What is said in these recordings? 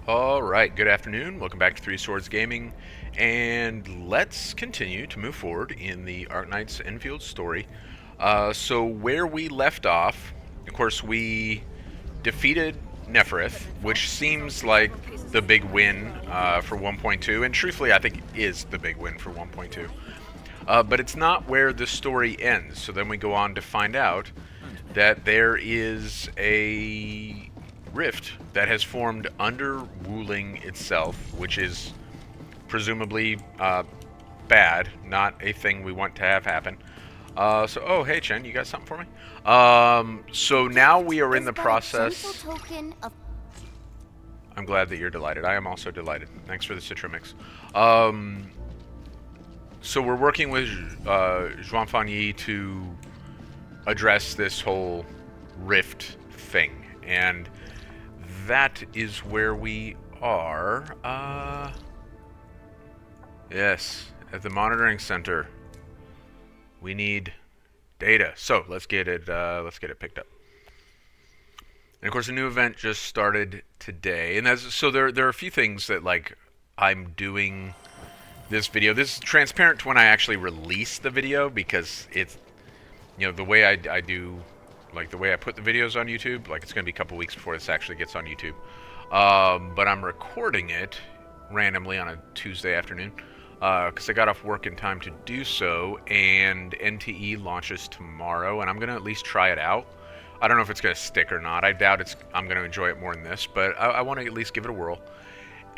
Alright, good afternoon. Welcome back to Three Swords Gaming. And let's continue to move forward in the Arknights Enfield story. So where we left off, of course, we defeated Neferith, which seems like the big win for 1.2, and truthfully I think it is the big win for 1.2. But it's not where the story ends, so then we go on to find out that there is a rift that has formed under Wuling itself, which is presumably bad, not a thing we want to have happen. Oh, hey Chen, you got something for me? So now we are in the process. I'm glad that you're delighted. I am also delighted. Thanks for the Citra mix. So we're working with Zhuan Fanyi to address this whole rift thing, and that is where we are. Yes, at the monitoring center. We need data, so let's get it picked up. And of course, a new event just started today, and so there are a few things that like I'm doing this video. This is transparent to when I actually release the video because it's, you know, the way I do, like the way I put the videos on YouTube, like it's going to be a couple weeks before this actually gets on YouTube. But I'm recording it randomly on a Tuesday afternoon because I got off work in time to do so, and NTE launches tomorrow, and I'm going to at least try it out. I don't know if it's going to stick or not. I doubt I'm going to enjoy it more than this, but I want to at least give it a whirl.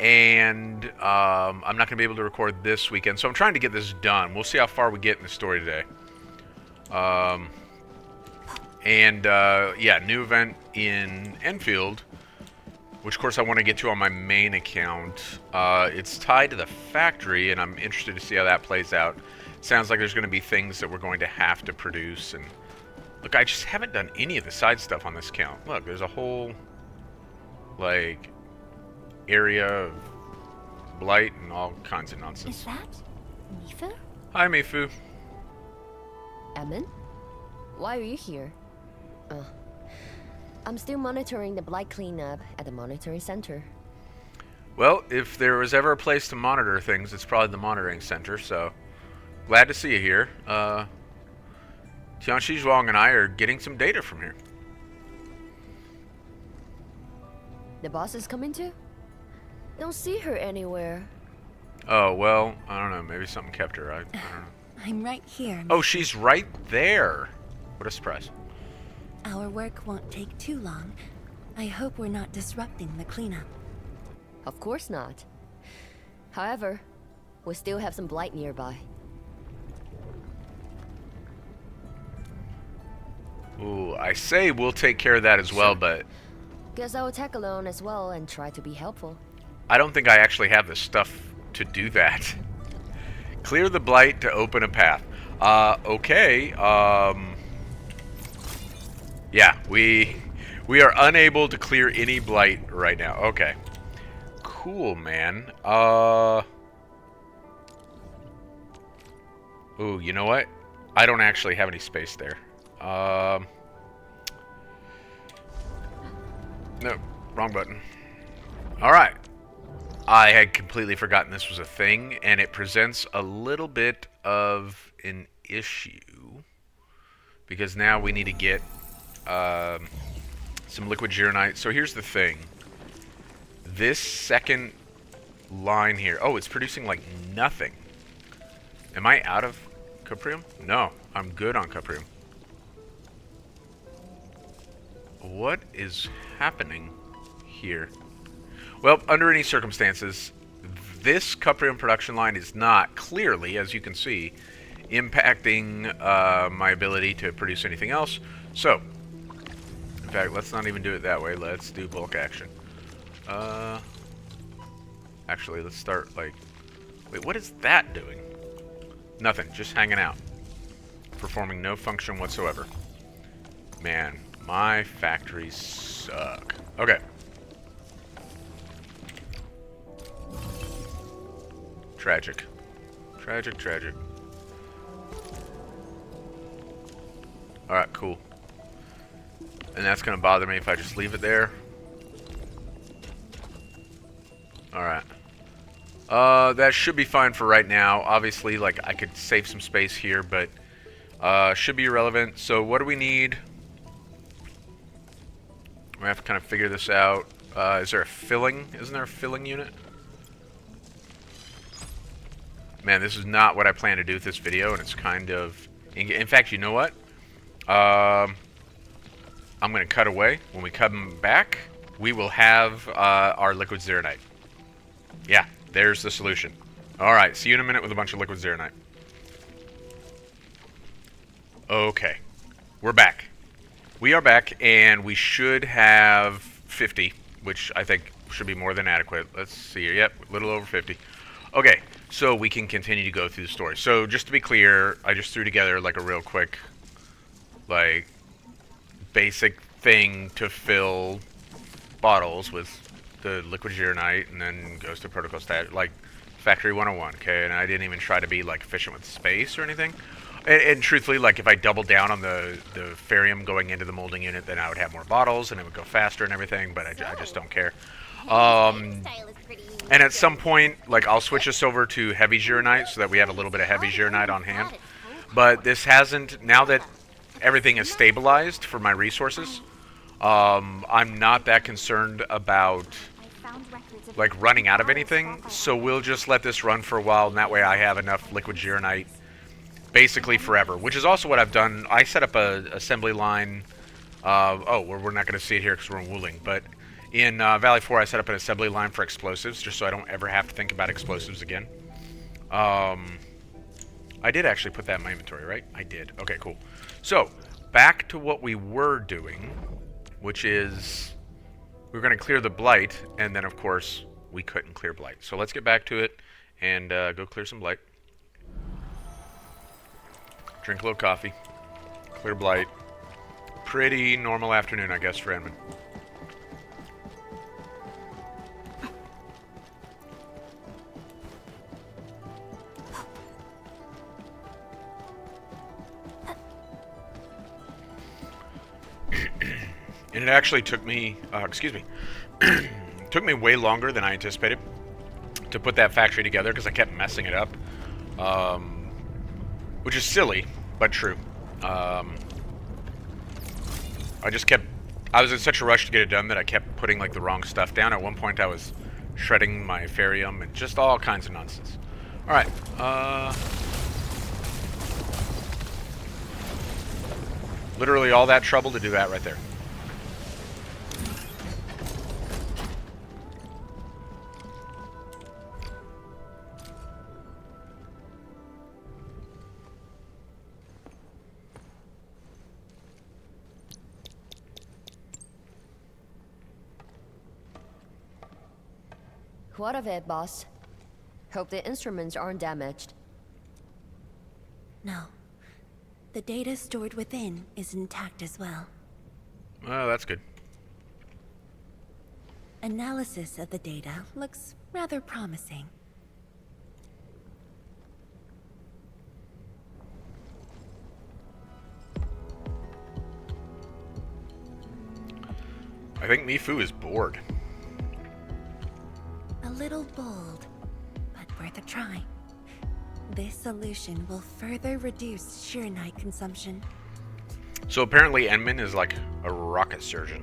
And I'm not going to be able to record this weekend, so I'm trying to get this done. We'll see how far we get in the story today. Yeah, new event in Endfield, which of course I want to get to on my main account. It's tied to the factory, and I'm interested to see how that plays out. Sounds like there's going to be things that we're going to have to produce, and look, I just haven't done any of the side stuff on this account. Look, there's a whole, like, area of blight and all kinds of nonsense. Is that Mifu? Hi, Mifu. Emin? Why are you here? I'm still monitoring the blight cleanup at the monitoring center. Well, if there was ever a place to monitor things, it's probably the monitoring center, so glad to see you here. Tianxi Zhuang and I are getting some data from here. The boss is coming too? Don't see her anywhere. Oh, well, I don't know. Maybe something kept her. I don't know. I'm right here. Oh, she's right there. What a surprise. Our work won't take too long. I hope we're not disrupting the cleanup. Of course not. However, we still have some blight nearby. Ooh, I say we'll take care of that as well, but Guess I will tag along as well and try to be helpful. I don't think I actually have the stuff to do that. Clear the blight to open a path. Okay. Yeah, we are unable to clear any blight right now. Okay. Cool, man. Ooh, you know what? I don't actually have any space there. No, wrong button. Alright. I had completely forgotten this was a thing, and it presents a little bit of an issue. Because now we need to get some liquid gyrnite. So here's the thing. This second line here... Oh, it's producing like nothing. Am I out of cuprium? No, I'm good on cuprium. What is happening here? Well, under any circumstances, this cuprium production line is not clearly, as you can see, impacting my ability to produce anything else. So, in fact, let's not even do it that way. Let's do bulk action. Actually, let's start, like... Wait, what is that doing? Nothing, just hanging out. Performing no function whatsoever. Man, my factories suck. Okay. Tragic. Tragic, tragic. Alright, cool. And that's going to bother me if I just leave it there. Alright. That should be fine for right now. Obviously, like, I could save some space here, but should be irrelevant. So what do we need? We have to kind of figure this out. Is there a filling? Isn't there a filling unit? Man, this is not what I plan to do with this video, and it's kind of... In fact, you know what? I'm going to cut away. When we come back, we will have our liquid zeronite. Yeah, there's the solution. Alright, see you in a minute with a bunch of liquid zeronite. Okay, we're back. We are back, and we should have 50, which I think should be more than adequate. Let's see here. Yep, a little over 50. Okay, so we can continue to go through the story. So just to be clear, I just threw together like a real quick, like, basic thing to fill bottles with the liquid zeronite, and then goes to protocol stat, like Factory 101, okay? And I didn't even try to be like efficient with space or anything. And truthfully, like, if I doubled down on the ferium going into the molding unit, then I would have more bottles, and it would go faster and everything, but I just don't care. And at some point, like, I'll switch this over to heavy zeronite so that we have a little bit of heavy zeronite on hand. But this hasn't, now that everything is stabilized for my resources, I'm not that concerned about, like, running out of anything, so we'll just let this run for a while, and that way I have enough liquid zeronite basically forever, which is also what I've done. I set up a assembly line. We're not going to see it here because we're in Wuling, but in Valley 4 I set up an assembly line for explosives just so I don't ever have to think about explosives again. I did actually put that in my inventory, right? I did. Okay, cool. So back to what we were doing, which is we were going to clear the blight, and then of course we couldn't clear blight. So let's get back to it and go clear some blight. Drink a little coffee. Clear blight. Pretty normal afternoon, I guess, for Edmund. And it actually took me, took me way longer than I anticipated to put that factory together because I kept messing it up. Which is silly, but true. I was in such a rush to get it done that I kept putting like the wrong stuff down. At one point I was shredding my ferium and just all kinds of nonsense. Alright, literally all that trouble to do that right there. What of it, boss? Hope the instruments aren't damaged. No. The data stored within is intact as well. Oh, that's good. Analysis of the data looks rather promising. I think Mifu is bored. A little bold, but worth a try. This solution will further reduce zeronite consumption. So apparently Enman is like a rocket surgeon.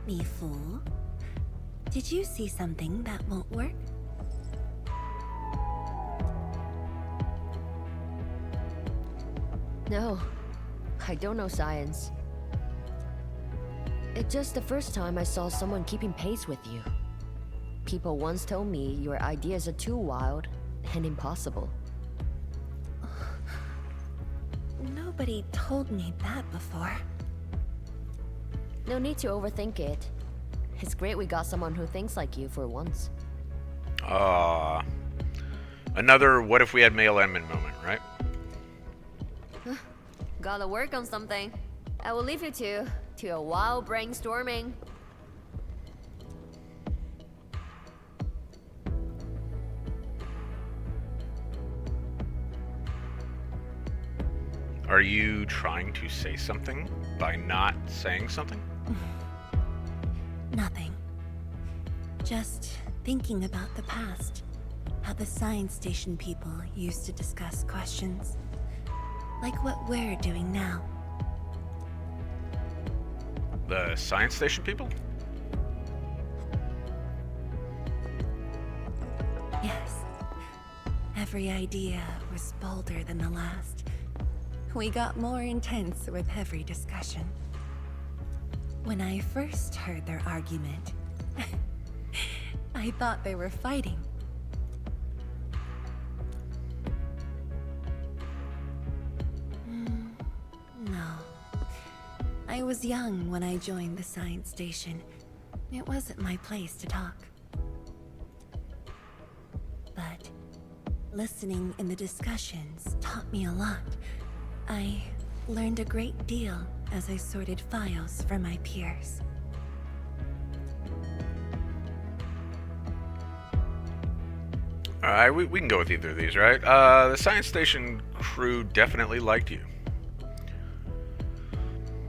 Mifu, did you see something that won't work? No, I don't know science. It's just the first time I saw someone keeping pace with you. People once told me your ideas are too wild and impossible. Nobody told me that before. No need to overthink it. It's great we got someone who thinks like you for once. Another what if we had male Enman moment, right? Gotta work on something. I will leave you to a wild brainstorming. Are you trying to say something by not saying something? Nothing. Just thinking about the past. How the science station people used to discuss questions. Like what we're doing now. The science station people? Yes. Every idea was bolder than the last. We got more intense with every discussion. When I first heard their argument, I thought they were fighting. No. I was young when I joined the science station. It wasn't my place to talk. But listening in the discussions taught me a lot. I learned a great deal as I sorted files for my peers. Alright, we can go with either of these, right? The science station crew definitely liked you.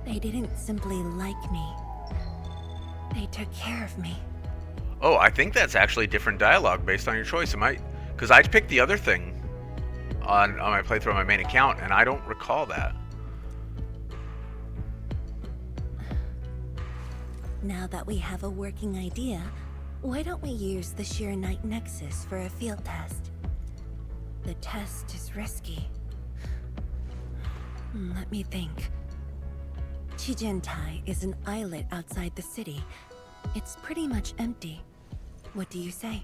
They didn't simply like me. They took care of me. Oh, I think that's actually different dialogue based on your choice. Am I? Because I picked the other thing on my playthrough on my main account, and I don't recall that. Now that we have a working idea, why don't we use the Shiranite Nexus for a field test? The test is risky. Let me think. Chijentai is an islet outside the city. It's pretty much empty. What do you say?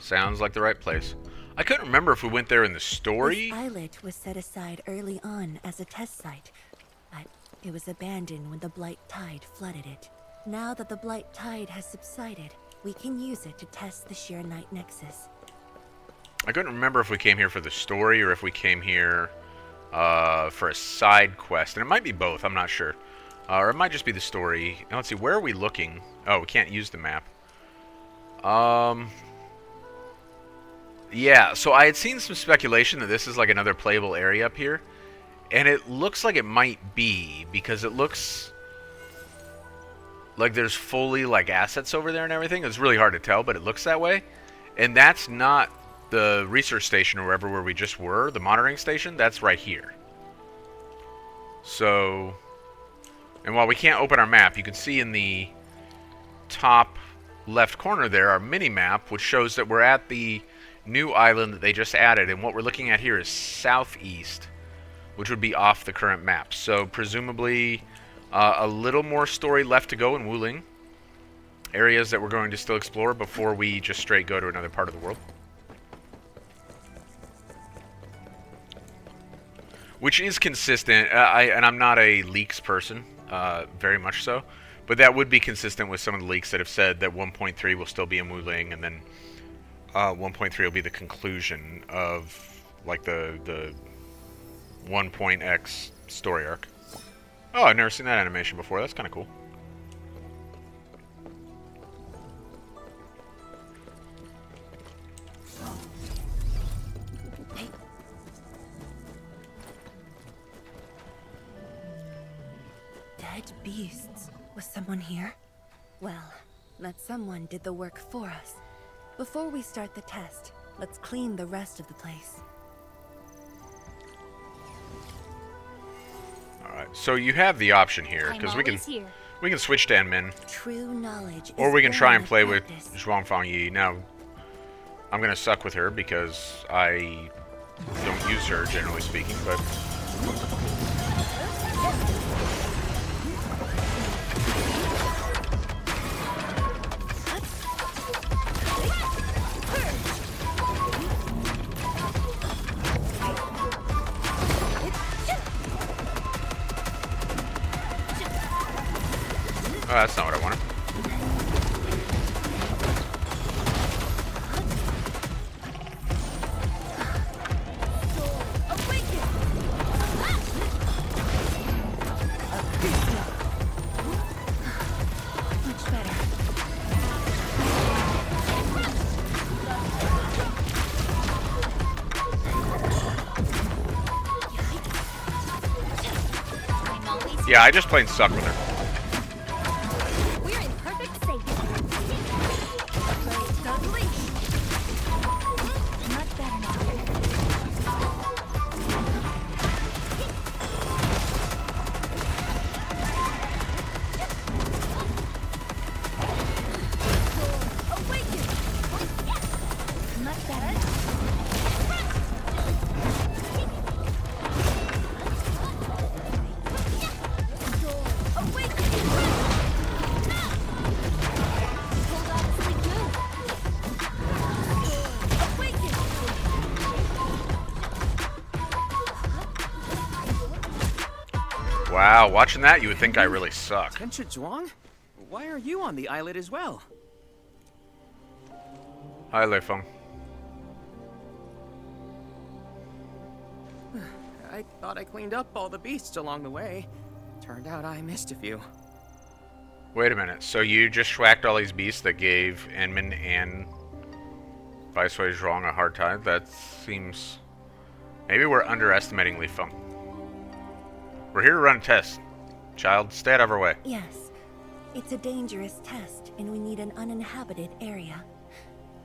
Sounds like the right place. I couldn't remember if we went there in the story. This islet was set aside early on as a test site, but it was abandoned when the Blight Tide flooded it. Now that the Blight Tide has subsided, we can use it to test the Shiranite Nexus. I couldn't remember if we came here for the story or if we came here for a side quest. And it might be both, I'm not sure. Or it might just be the story. Now, let's see, where are we looking? Oh, we can't use the map. Yeah, so I had seen some speculation that this is like another playable area up here. And it looks like it might be, because it looks like there's fully like assets over there and everything. It's really hard to tell, but it looks that way. And that's not the research station or wherever where we just were, the monitoring station. That's right here. So, and while we can't open our map, you can see in the top left corner there our mini map, which shows that we're at the new island that they just added, and what we're looking at here is southeast, which would be off the current map. So presumably a little more story left to go in Wuling, areas that we're going to still explore before we just straight go to another part of the world, which is consistent. And I'm not a leaks person, very much so, but that would be consistent with some of the leaks that have said that 1.3 will still be in Wuling, and then 1.3 will be the conclusion of like the 1.x story arc. Oh, I've never seen that animation before. That's kind of cool. Hey. Dead beasts. Was someone here? Well, that someone did the work for us. Before we start the test, let's clean the rest of the place. Alright, so you have the option here, because we can switch to Enmin, True knowledge or is we can try and born play of with practice. Zhuangfang Yi. Now, I'm going to suck with her because I don't use her, generally speaking, but oh, that's not what I wanted. Much better. Yeah, I just plain suck with her. We're in perfect safety. Totally. Much better now. Awaken. Much better now. Wow, watching that, you would think I really suck. Tencha Zhuang? Why are you on the islet as well? Hi, Leifeng. I thought I cleaned up all the beasts along the way. Turned out I missed a few. Wait a minute. So you just schwacked all these beasts that gave Enman and Viceroy Zhuang a hard time? That seems... Maybe we're underestimating Leifeng. We're here to run a test. Child, stay out of our way. Yes. It's a dangerous test, and we need an uninhabited area.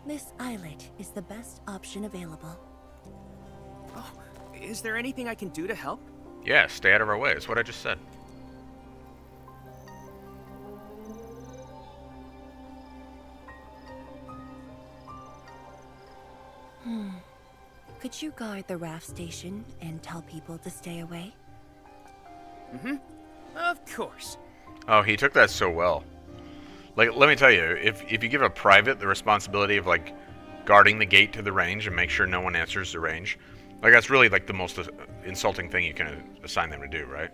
This islet is the best option available. Oh, is there anything I can do to help? Yeah, stay out of our way. That's what I just said. Could you guard the raft station and tell people to stay away? Mm-hmm. Of course. Oh, he took that so well. Like, let me tell you, if you give a private the responsibility of, like, guarding the gate to the range and make sure no one answers the range, like, that's really, like, the most insulting thing you can assign them to do, right?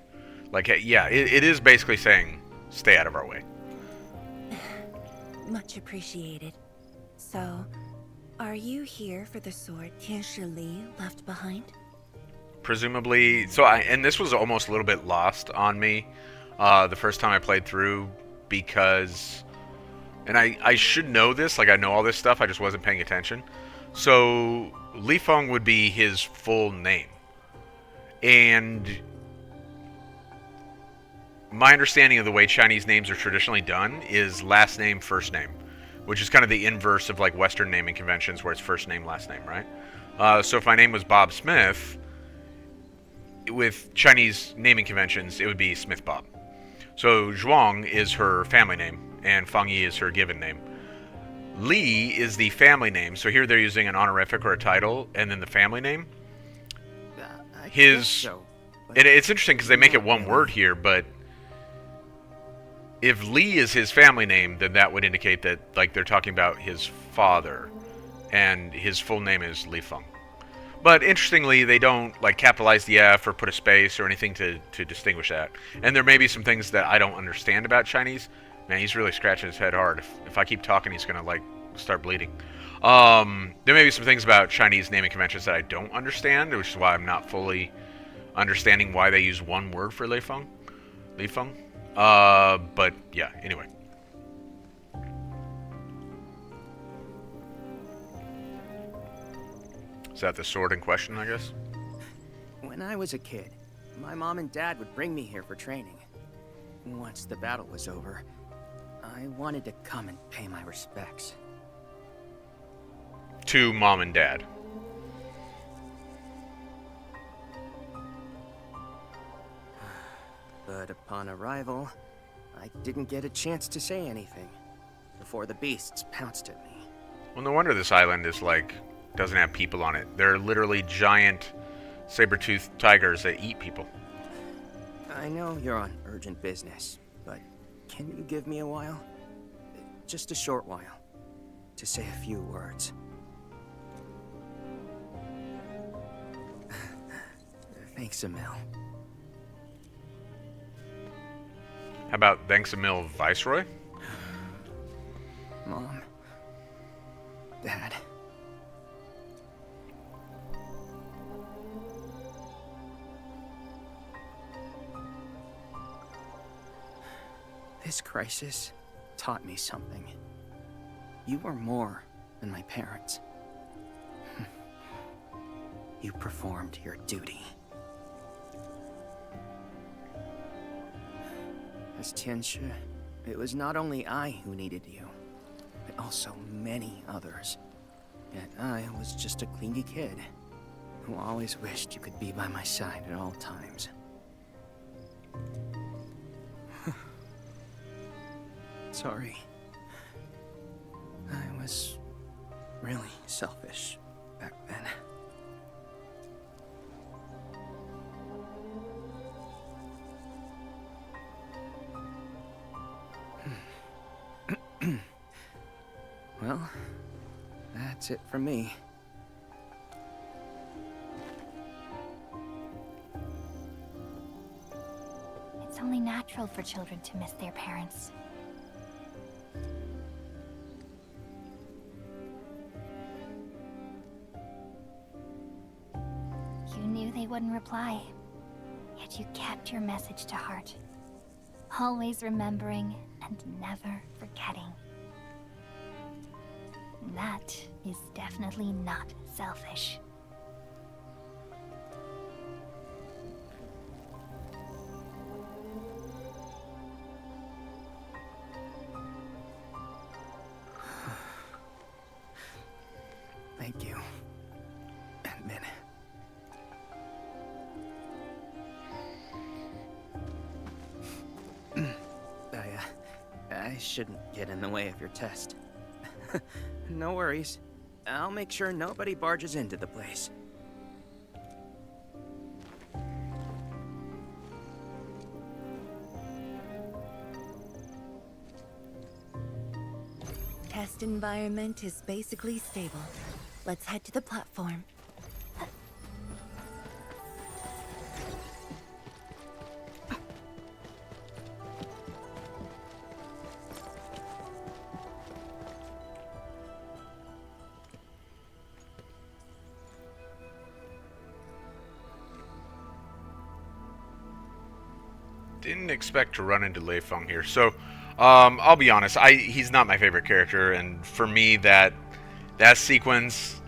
Like, yeah, it is basically saying, stay out of our way. Much appreciated. So, are you here for the sword Tianshi Li left behind? Presumably, so and this was almost a little bit lost on me the first time I played through, because, and I should know this, like I know all this stuff, I just wasn't paying attention. So Leifeng would be his full name, and my understanding of the way Chinese names are traditionally done is last name, first name, which is kind of the inverse of like Western naming conventions where it's first name, last name, right? So if my name was Bob Smith, with Chinese naming conventions, it would be Smith Bob. So Zhuang is her family name, and Feng Yi is her given name. Li is the family name, so here they're using an honorific or a title, and then the family name. I His, guess so, but and it's interesting because they make it one word here, but if Li is his family name, then that would indicate that like they're talking about his father, and his full name is Leifeng. But interestingly, they don't like capitalize the F or put a space or anything to distinguish that. And there may be some things that I don't understand about Chinese. Man, he's really scratching his head hard. If I keep talking, he's gonna like start bleeding. There may be some things about Chinese naming conventions that I don't understand, which is why I'm not fully understanding why they use one word for Leifeng. But yeah, anyway. Is that the sword in question, I guess? when I was a kid, my mom and dad would bring me here for training. Once the battle was over, I wanted to come and pay my respects. To mom and dad. But upon arrival, I didn't get a chance to say anything before the beasts pounced at me. Well, no wonder this island is like doesn't have people on it. They're literally giant saber-toothed tigers that eat people. I know you're on urgent business, but can you give me a while? Just a short while, to say a few words. Thanks, Emil. How about thanks a mil, Viceroy? Mom. Dad. This crisis taught me something. You were more than my parents. You performed your duty. Miss Tianshi, it was not only I who needed you, but also many others. Yet I was just a clingy kid who always wished you could be by my side at all times. Sorry. I was really selfish back then. Well, that's it from me. It's only natural for children to miss their parents. You knew they wouldn't reply, yet you kept your message to heart. Always remembering and never forgetting. That is definitely not selfish. Thank you. Admin. I shouldn't get in the way of your test. No worries. I'll make sure nobody barges into the place. Test environment is basically stable. Let's head to the platform. Didn't expect to run into Lei Feng here. So, I'll be honest. He's not my favorite character, and for me, that sequence,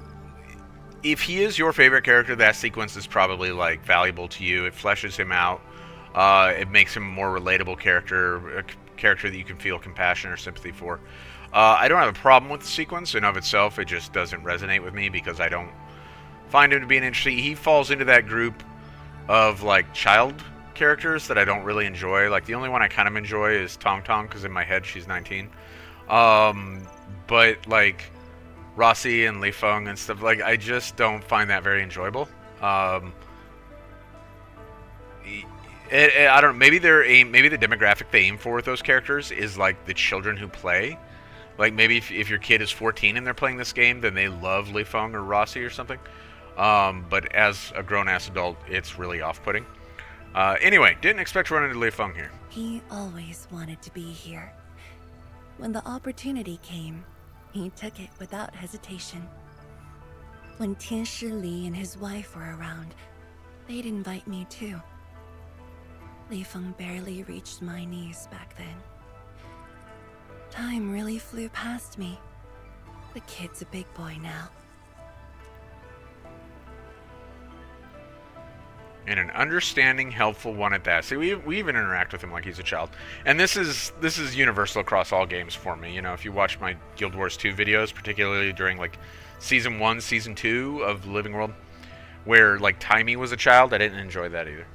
if he is your favorite character, that sequence is probably like valuable to you. It fleshes him out. It makes him a more relatable character, a character that you can feel compassion or sympathy for. I don't have a problem with the sequence in of itself. It just doesn't resonate with me because I don't find him to be an interesting. He falls into that group of like child characters that I don't really enjoy. Like the only one I kind of enjoy is Tong Tong because in my head she's 19. But like Rossi and Lei Feng and stuff, like I just don't find that very enjoyable. I don't know. Maybe maybe the demographic they aim for with those characters is like the children who play. Like maybe if your kid is 14 and they're playing this game, then they love Lei Feng or Rossi or something. But as a grown-ass adult, it's really off-putting. Anyway, didn't expect to run into Lei Feng here. He always wanted to be here. When the opportunity came, he took it without hesitation. When Tianshi Li and his wife were around, they'd invite me too. Lei Feng barely reached my knees back then. Time really flew past me. The kid's a big boy now. And an understanding, helpful one at that. See, we even interact with him like he's a child. And this is universal across all games for me. You know, if you watch my Guild Wars 2 videos, particularly during like Season 1, Season 2 of Living World, where like Taimi was a child, I didn't enjoy that either.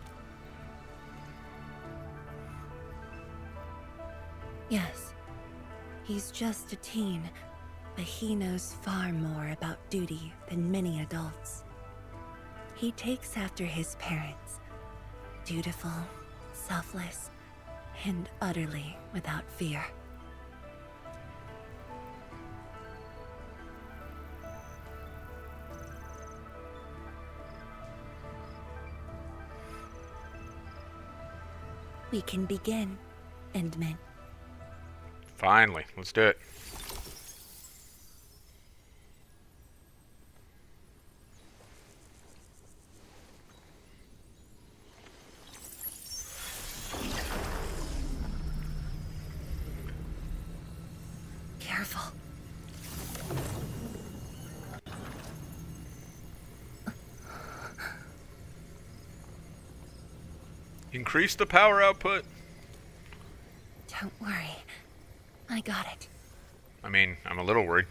Yes, he's just a teen, but he knows far more about duty than many adults. He takes after his parents, dutiful, selfless, and utterly without fear. We can begin, Endman. Finally, let's do it. Careful. Increase the power output. Don't worry. I got it. I mean, I'm a little worried.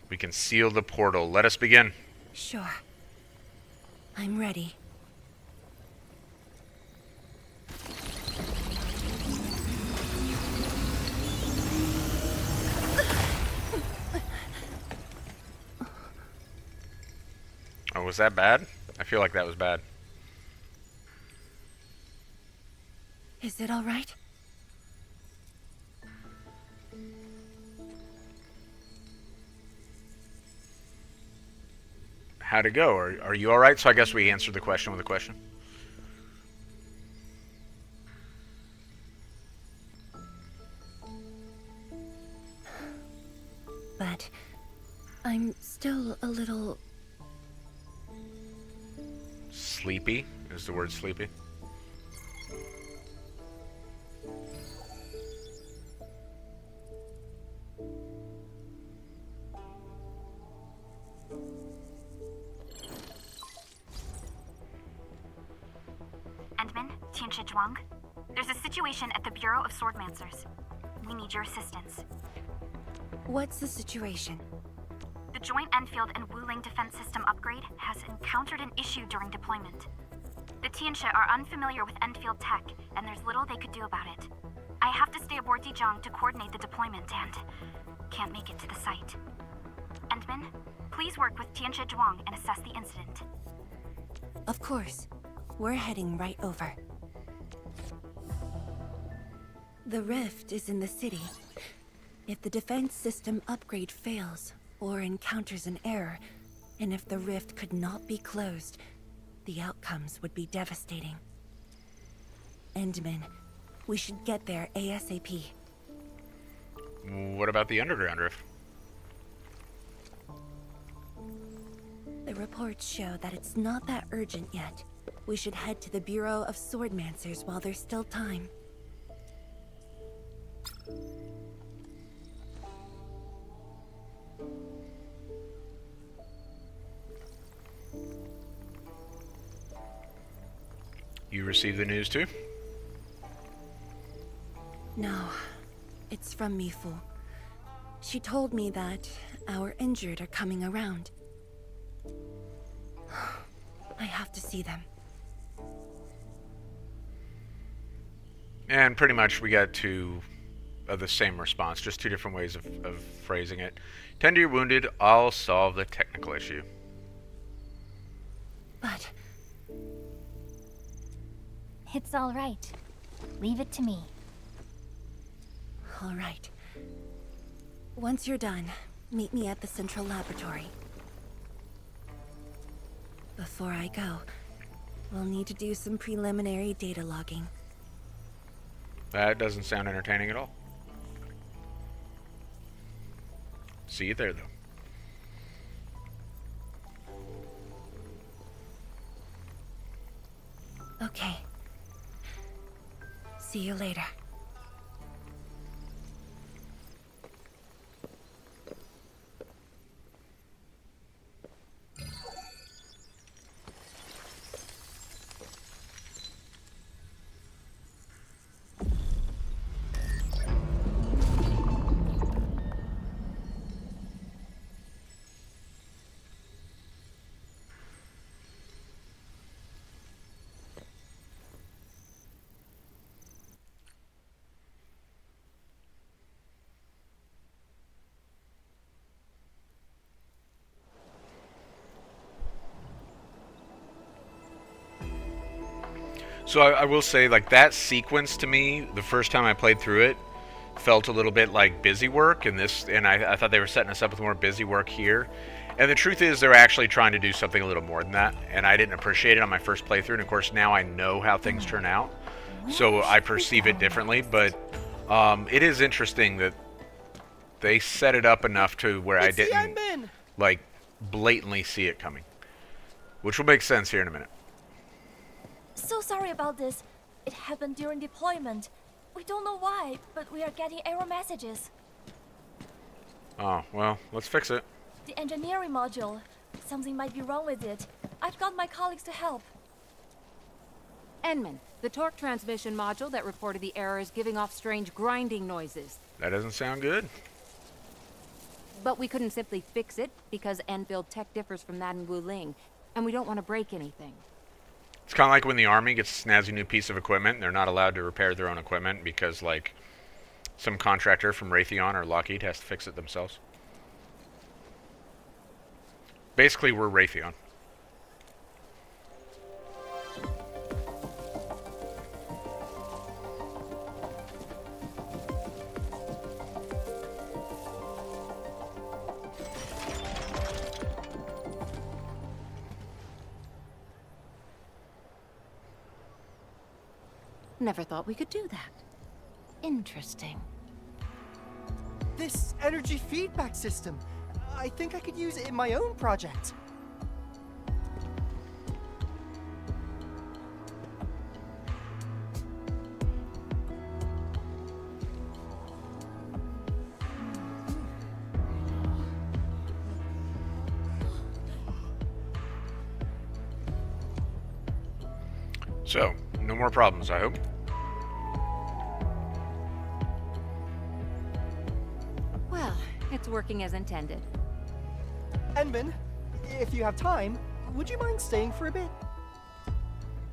We can seal the portal. Let us begin. Sure. I'm ready. Oh, was that bad? I feel like that was bad. Is it all right? How'd it go? Are you alright? So I guess we answered the question with a question. But I'm still a little... Sleepy? Is the word sleepy? Endman, Tianshi Zhuang. There's a situation at the Bureau of Swordmancers. We need your assistance. What's the situation? The joint Endfield and Wuling defense system upgrade has encountered an issue during deployment. The Tianshi are unfamiliar with Endfield tech, and there's little they could do about it. I have to stay aboard Dijiang to coordinate the deployment and can't make it to the site. Endman, please work with Tianshi Zhuang and assess the incident. Of course. We're heading right over. The rift is in the city. If the defense system upgrade fails, or encounters an error, and if the rift could not be closed, the outcomes would be devastating. Endman, we should get there ASAP. What about the underground rift? The reports show that it's not that urgent yet. We should head to the Bureau of Swordmancers while there's still time. You received the news too? No, it's from Mifu. She told me that our injured are coming around. I have to see them. And pretty much we got two of the same response, just two different ways of phrasing it. Tend to your wounded, I'll solve the technical issue. But It's all right. Leave it to me. all right. Once you're done, meet me at the central laboratory. Before I go, we'll need to do some preliminary data logging. That doesn't sound entertaining at all. See you there, though. Okay. See you later. So I will say, like, that sequence to me, the first time I played through it, felt a little bit like busy work, and I thought they were setting us up with more busy work here. And the truth is, they're actually trying to do something a little more than that, and I didn't appreciate it on my first playthrough. And of course, now I know how things turn out, so I perceive it differently. But it is interesting that they set it up enough to where I didn't like blatantly see it coming, which will make sense here in a minute. So sorry about this. It happened during deployment. We don't know why, but we are getting error messages. Oh, well, let's fix it. The engineering module. Something might be wrong with it. I've got my colleagues to help. Enman, the torque transmission module that reported the error is giving off strange grinding noises. That doesn't sound good. But we couldn't simply fix it because Endfield tech differs from that in Wuling, and we don't want to break anything. It's kind of like when the army gets a snazzy new piece of equipment and they're not allowed to repair their own equipment because, like, some contractor from Raytheon or Lockheed has to fix it themselves. Basically, we're Raytheon. Never thought we could do that. Interesting. This energy feedback system. I think I could use it in my own project. So, no more problems, I hope. Well, it's working as intended. Enman, if you have time, would you mind staying for a bit?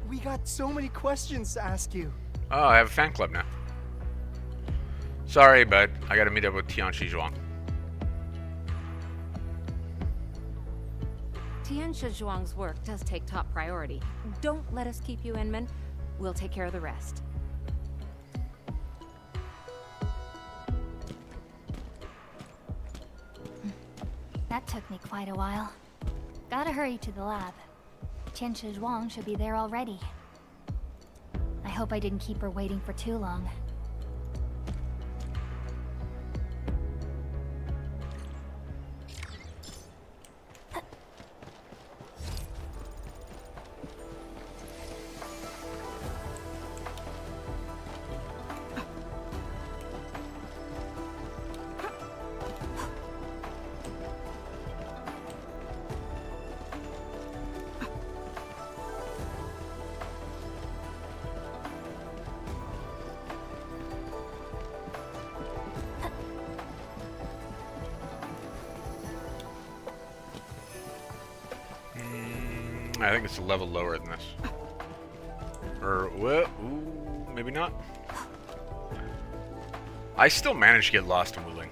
We got so many questions to ask you. Oh, I have a fan club now. Sorry, but I gotta meet up with Tianchi Zhuang. Tianxia Zhuang's work does take top priority. Don't let us keep you, Enman. We'll take care of the rest. That took me quite a while. Gotta hurry to the lab. Tianchi Zhuang should be there already. I hope I didn't keep her waiting for too long. I think it's a level lower than this. Or, what? Ooh, maybe not. I still managed to get lost in Wuling.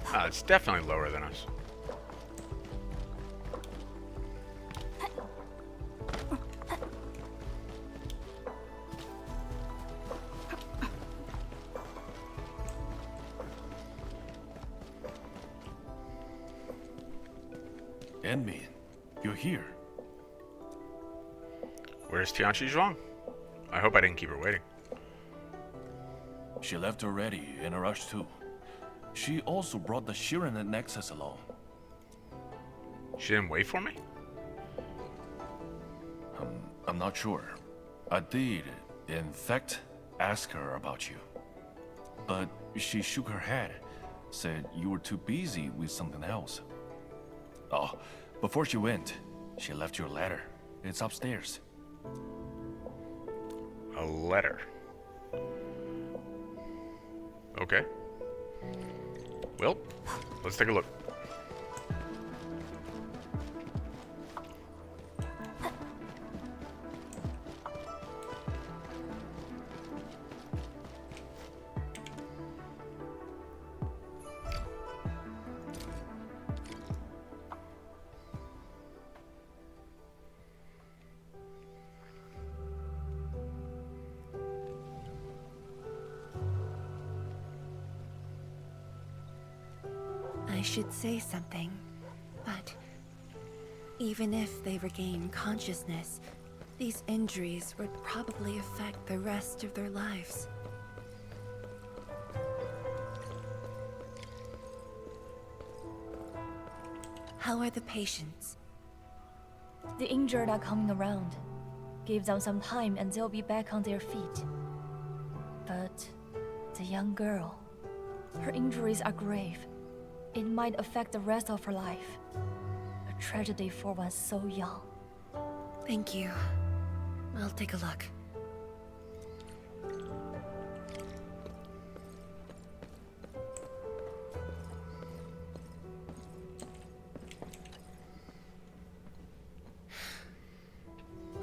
Ah, it's definitely lower than us. Enman, you're here. Where's Tianchi Zhuang? I hope I didn't keep her waiting. She left already, in a rush too. She also brought the Shiren Nexus along. She didn't wait for me? I'm not sure. I did, in fact, ask her about you. But she shook her head, said you were too busy with something else. Oh, before she went, she left you a letter. It's upstairs. A letter. Okay. Well, let's take a look. I should say something, but even if they regain consciousness, these injuries would probably affect the rest of their lives. How are the patients? The injured are coming around. Give them some time and they'll be back on their feet. But the young girl, Her injuries are grave. It might affect the rest of her life. A tragedy for one so young. Thank you. I'll take a look.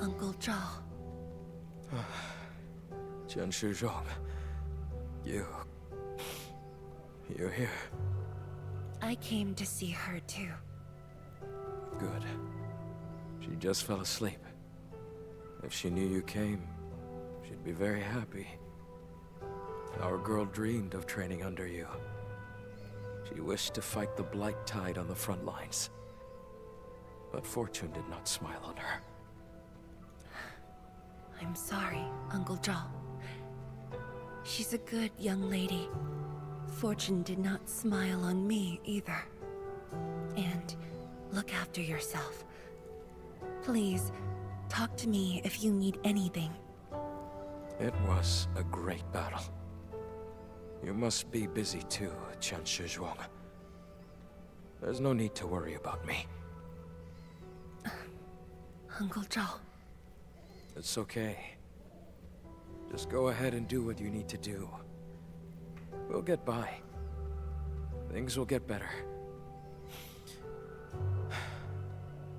Uncle Zhao. Chen Shizhong. You're here. I came to see her too. Good. She just fell asleep. If she knew you came, she'd be very happy. Our girl dreamed of training under you. She wished to fight the Blight Tide on the front lines. But fortune did not smile on her. I'm sorry, Uncle Zhao. She's a good young lady. Fortune did not smile on me either. And look after yourself. Please, talk to me if you need anything. It was a great battle. You must be busy too, Chen Shizhuang. There's no need to worry about me. Uncle Zhao. It's okay. Just go ahead and do what you need to do. We'll get by. Things will get better.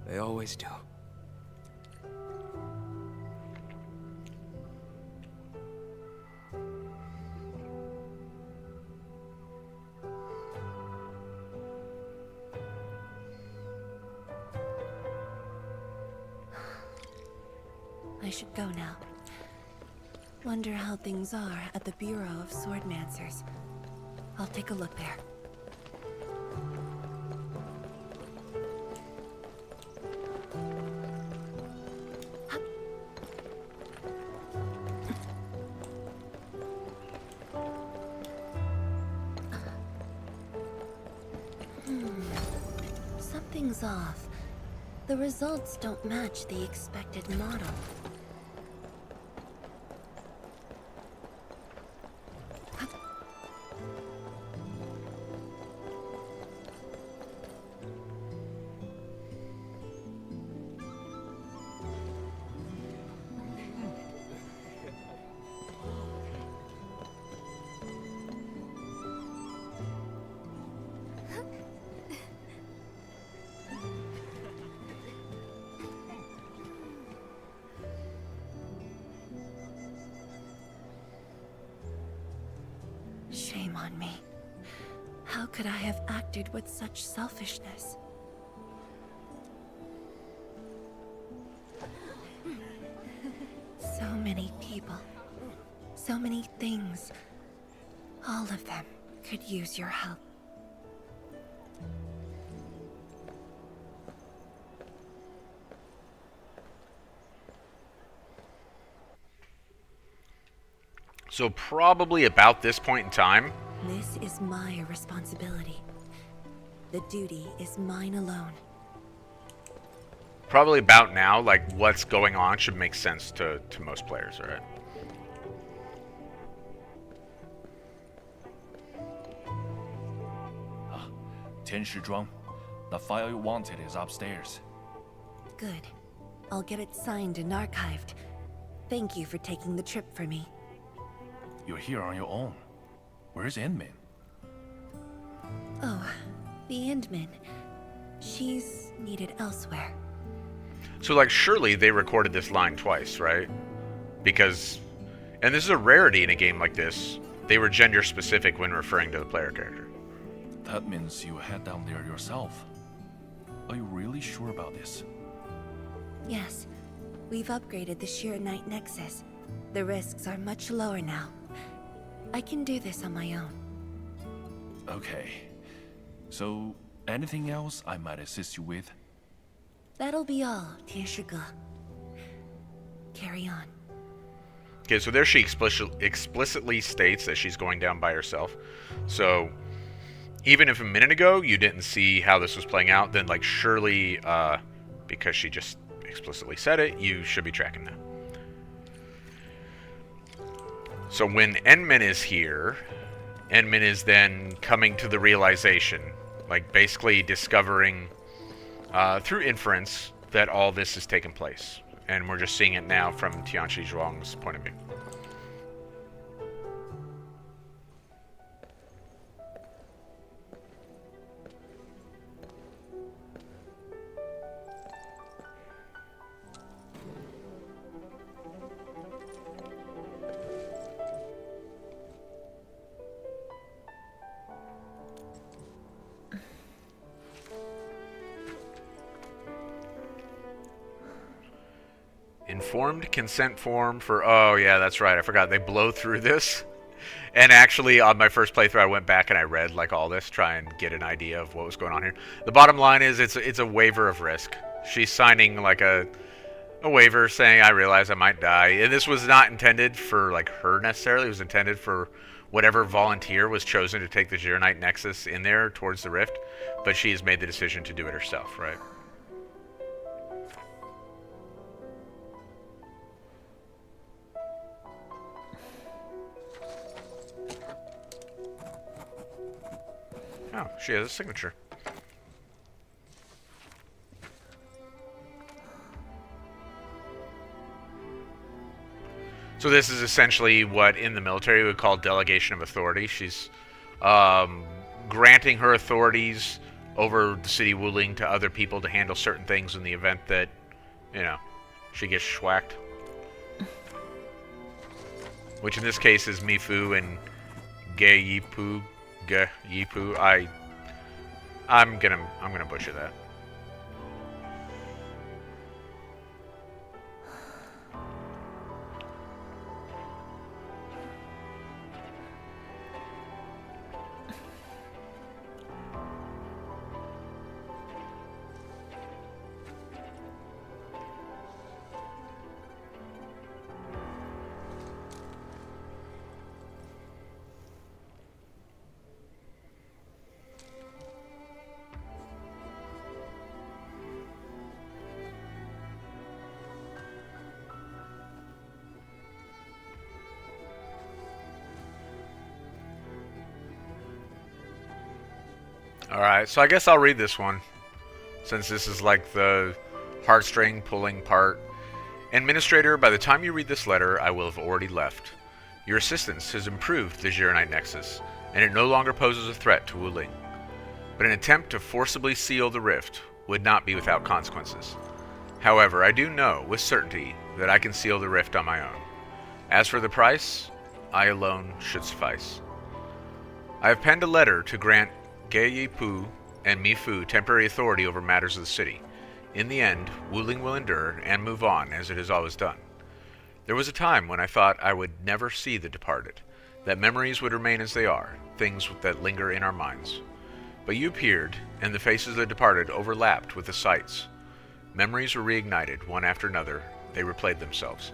They always do. I should go now. Wonder how things are at the Bureau of Swordmancers. I'll take a look there. Something's off. The results don't match the expected model. Shame on me. How could I have acted with such selfishness? So many people. So many things. All of them could use your help. So probably about this point in time. This is my responsibility. The duty is mine alone. Probably about now, like what's going on should make sense to most players, right? Tian Shizhuang, the file you wanted is upstairs. Good. I'll get it signed and archived. Thank you for taking the trip for me. You're here on your own. Where's Enmin? Oh, the Endman. She's needed elsewhere. So like surely they recorded this line twice, right? Because, and this is a rarity in a game like this, they were gender specific when referring to the player character. That means you head down there yourself. Are you really sure about this? Yes. We've upgraded the Sheer Knight Nexus. The risks are much lower now. I can do this on my own. Okay. So, anything else I might assist you with? That'll be all, Tian Shiga. Carry on. Okay, so there she explicitly states that she's going down by herself. So, even if a minute ago you didn't see how this was playing out, then like surely, because she just explicitly said it, you should be tracking that. So when Enmin is here, Enmin is then coming to the realization, like basically discovering through inference that all this has taken place. And we're just seeing it now from Tianchi Zhuang's point of view. Informed consent form for... Oh, yeah, that's right. I forgot. They blow through this. And actually, on my first playthrough, I went back and I read like all this, try and get an idea of what was going on here. The bottom line is it's a waiver of risk. She's signing like a waiver saying, I realize I might die. And this was not intended for like her necessarily. It was intended for whatever volunteer was chosen to take the Zhurnite Nexus in there towards the rift. But she has made the decision to do it herself, right? Oh, she has a signature. So this is essentially what in the military we would call delegation of authority. She's granting her authorities over the city Wuling to other people to handle certain things in the event that, you know, she gets schwacked. Which in this case is Mifu and Ge Yipu. I'm gonna butcher that. Alright, so I guess I'll read this one, since this is like the heartstring pulling part. Administrator, by the time you read this letter, I will have already left. Your assistance has improved the Zhurnite Nexus, and it no longer poses a threat to Wuling. But an attempt to forcibly seal the rift would not be without consequences. However, I do know with certainty that I can seal the rift on my own. As for the price, I alone should suffice. I have penned a letter to grant Ge Yipu and Mifu temporary authority over matters of the city. In the end, Wuling will endure and move on as it has always done. There was a time when I thought I would never see the departed, that memories would remain as they are, things that linger in our minds. But you appeared, and the faces of the departed overlapped with the sights. Memories were reignited, one after another. They replayed themselves.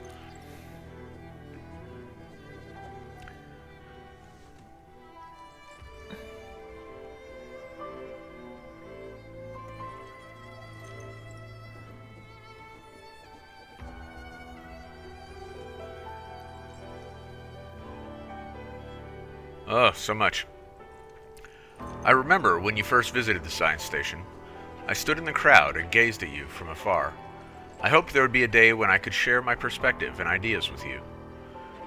Oh, so much. I remember when you first visited the science station. I stood in the crowd and gazed at you from afar. I hoped there would be a day when I could share my perspective and ideas with you.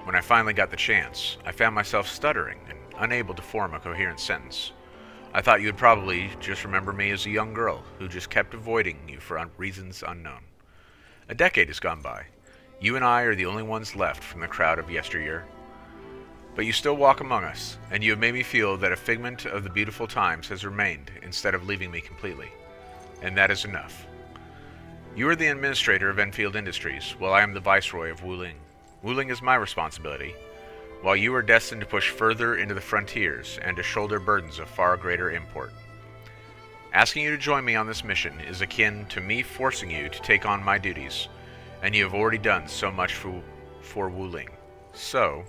When I finally got the chance, I found myself stuttering and unable to form a coherent sentence. I thought you would probably just remember me as a young girl who just kept avoiding you for reasons unknown. A decade has gone by. You and I are the only ones left from the crowd of yesteryear. But you still walk among us, and you have made me feel that a figment of the beautiful times has remained instead of leaving me completely. And that is enough. You are the administrator of Endfield Industries, while I am the viceroy of Wuling. Wuling is my responsibility, while you are destined to push further into the frontiers and to shoulder burdens of far greater import. Asking you to join me on this mission is akin to me forcing you to take on my duties, and you have already done so much for Wuling. So...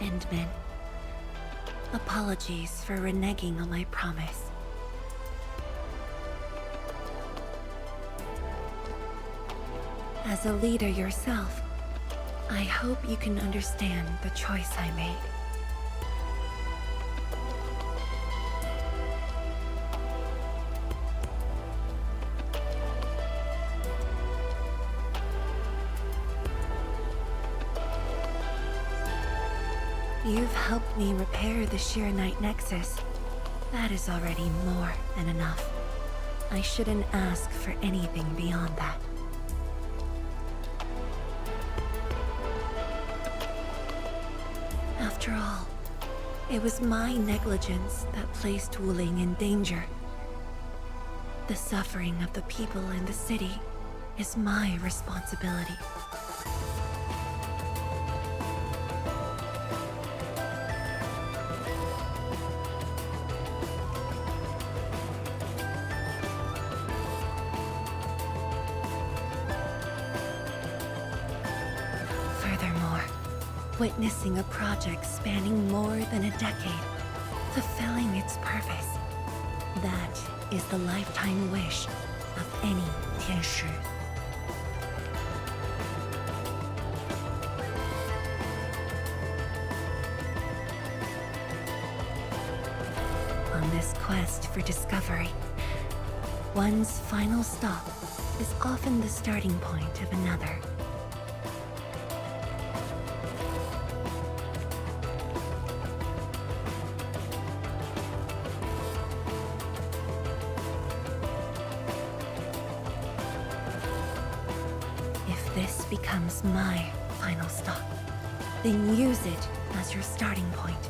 Endman. Apologies for reneging on my promise. As a leader yourself, I hope you can understand the choice I made. You've helped me repair the Shiranite Nexus. That is already more than enough. I shouldn't ask for anything beyond that. After all, it was my negligence that placed Wuling in danger. The suffering of the people in the city is my responsibility. Furthermore, witnessing a project spanning more than a decade, fulfilling its purpose, that is the lifetime wish of any Tianshi. On this quest for discovery, one's final stop is often the starting point of another. If this becomes my final stop, then use it as your starting point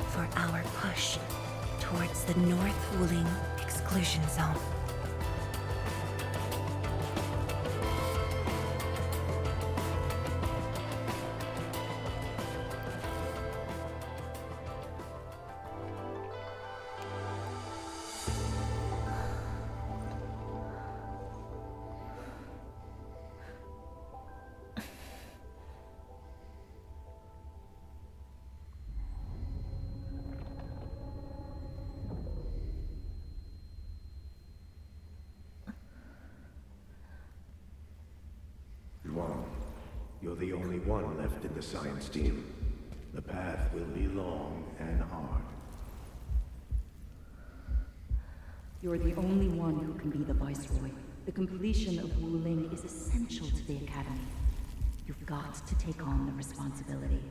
for our push towards the North Wuling exclusion zone. Wang, you're the only one left in the science team. The path will be long and hard. You're the only one who can be the Viceroy. The completion of Wuling is essential to the Academy. You've got to take on the responsibility.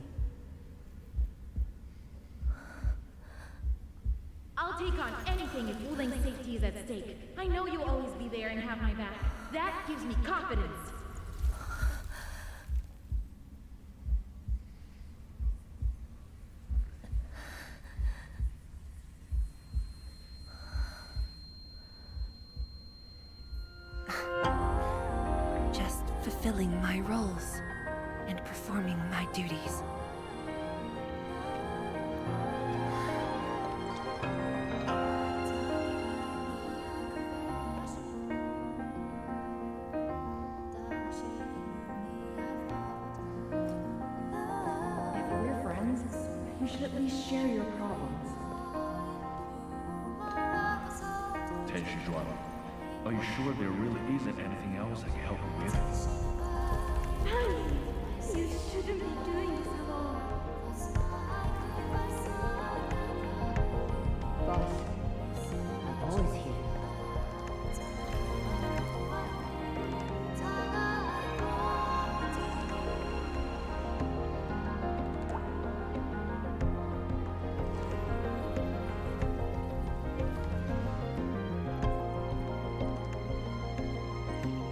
I'll take on anything if Wuling's safety is at stake. I know you'll always be there and have my back. That gives me confidence. Just fulfilling my roles and performing my duties. If we're friends, you should at least share your problems. Tenshi Zhuan, are you sure there really isn't anything else I can help you with? You shouldn't be doing this alone. Boss, always here.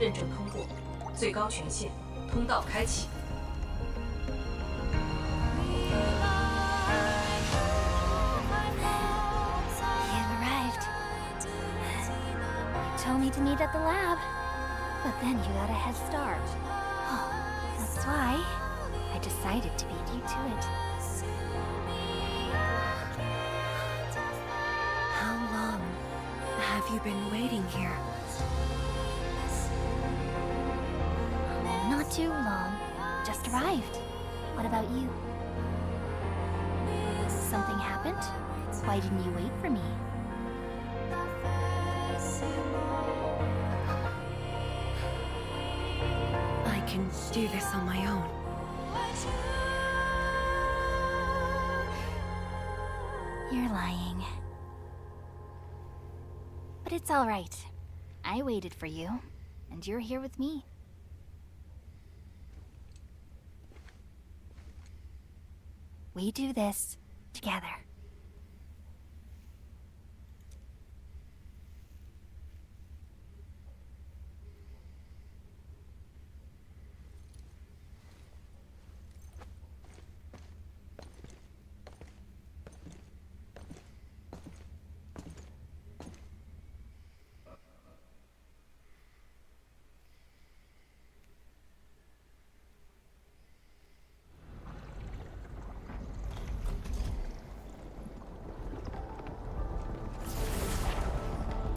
认证通过，最高权限，通道开启。 You've arrived. Told me to meet at the lab, but then you got a head start. Oh, that's why I decided to beat you to it. How long have you been waiting here? Not too long. Just arrived. What about you? Something happened? Why didn't you wait for me? I can do this on my own. You're lying. But it's all right. I waited for you, and you're here with me. We do this together.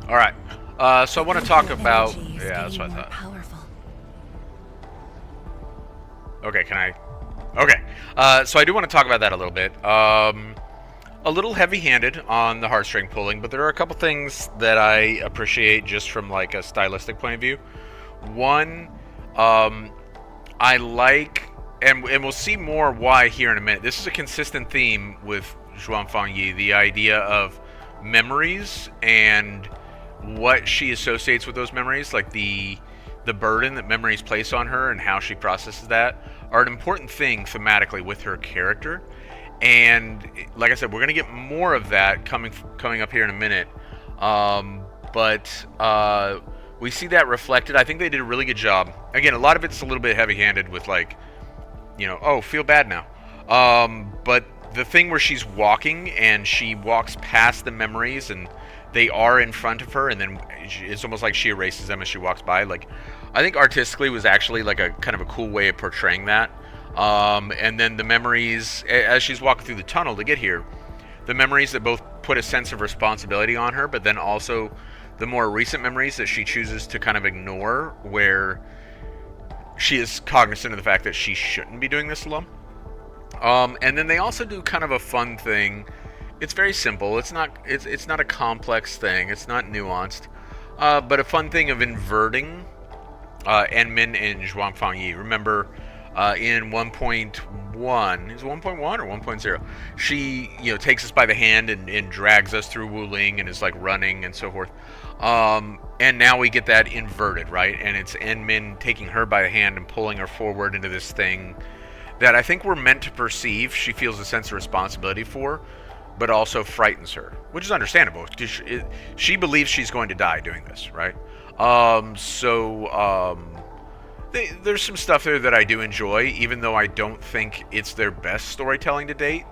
All right. So I want to talk about. Yeah, that's what I thought. Powerful. Okay, can I? Okay. So I do want to talk about that a little bit. A little heavy-handed on the heartstring pulling, but there are a couple things that I appreciate just from like a stylistic point of view. One, I like, and we'll see more why here in a minute. This is a consistent theme with Zhuang Fangyi, the idea of memories and what she associates with those memories, like the burden that memories place on her and how she processes that, are an important thing thematically with her character. And like I said, we're gonna get more of that coming up here in a minute. But we see that reflected. I think they did a really good job. Again, a lot of it's a little bit heavy-handed with like, you know, oh, feel bad now. But the thing where she's walking and she walks past the memories and they are in front of her, and then it's almost like she erases them as she walks by. Like, I think artistically was actually like a kind of a cool way of portraying that. And then the memories, as she's walking through the tunnel to get here, the memories that both put a sense of responsibility on her, but then also the more recent memories that she chooses to kind of ignore, where she is cognizant of the fact that she shouldn't be doing this alone. And then they also do kind of a fun thing. It's very simple. It's not a complex thing. It's not nuanced. But a fun thing of inverting Enmin and Zhuang Fangyi. Remember, in 1.1, is it 1.1 or 1.0? She, takes us by the hand and drags us through Wuling and is like running and so forth. And now we get that inverted, right? And it's Enmin taking her by the hand and pulling her forward into this thing that I think we're meant to perceive she feels a sense of responsibility for, but also frightens her, which is understandable. She believes she's going to die doing this, right? There's some stuff there that I do enjoy, even though I don't think it's their best storytelling to date.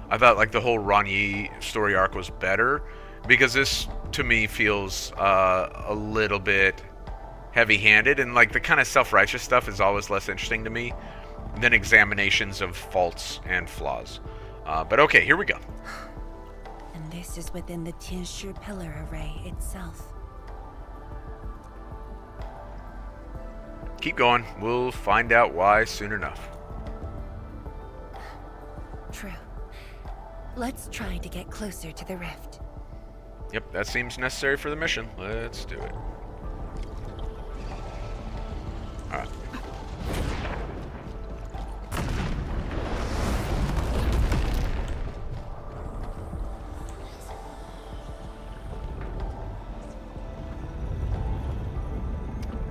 I thought like the whole Ranyi story arc was better, because this to me feels a little bit heavy-handed, and like the kind of self-righteous stuff is always less interesting to me than examinations of faults and flaws. But okay, here we go. And this is within the Tianshi pillar array itself. Keep going. We'll find out why soon enough. True. Let's try to get closer to the rift. Yep, that seems necessary for the mission. Let's do it. Alright.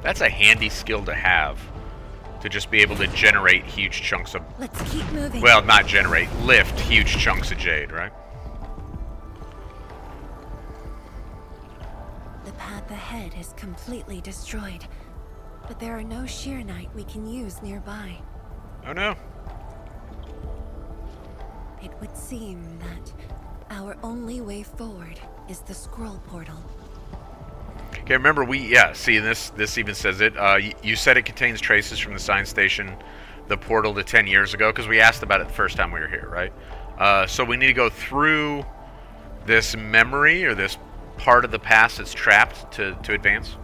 That's a handy skill to have, to just be able to generate huge chunks of... Let's keep moving. Well, not generate, lift huge chunks of jade, right? The path ahead is completely destroyed, but there are no Sheernite we can use nearby. Oh no. It would seem that our only way forward is the scroll portal. Okay, remember see, this even says it. You said it contains traces from the science station, the portal to 10 years ago, because we asked about it the first time we were here, right? So we need to go through this memory, or this part of the past that's trapped to advance.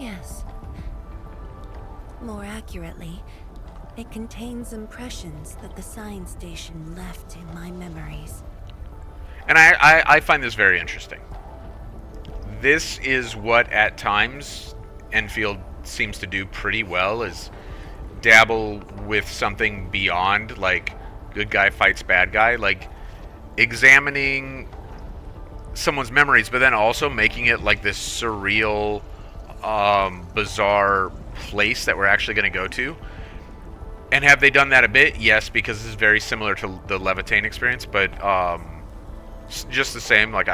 Yes. More accurately, it contains impressions that the science station left in my memories. And I find this very interesting. This is what, at times, Enfield seems to do pretty well, is dabble with something beyond, like, good guy fights bad guy, like, examining someone's memories, but then also making it, like, this surreal, bizarre place that we're actually going to go to. And have they done that a bit? Yes, because this is very similar to the Levitain experience, but, just the same, like,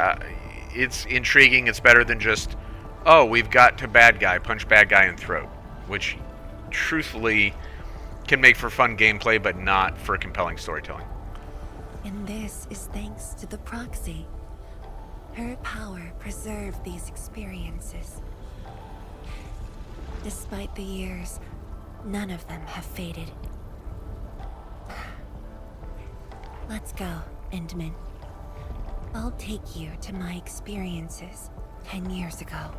it's intriguing. It's better than just, oh, we've got to bad guy, punch bad guy in throat, which truthfully can make for fun gameplay, but not for compelling storytelling. And this is thanks to the proxy. Her power preserved these experiences. Despite the years, none of them have faded. Let's go, Endman. I'll take you to my experiences 10 years ago.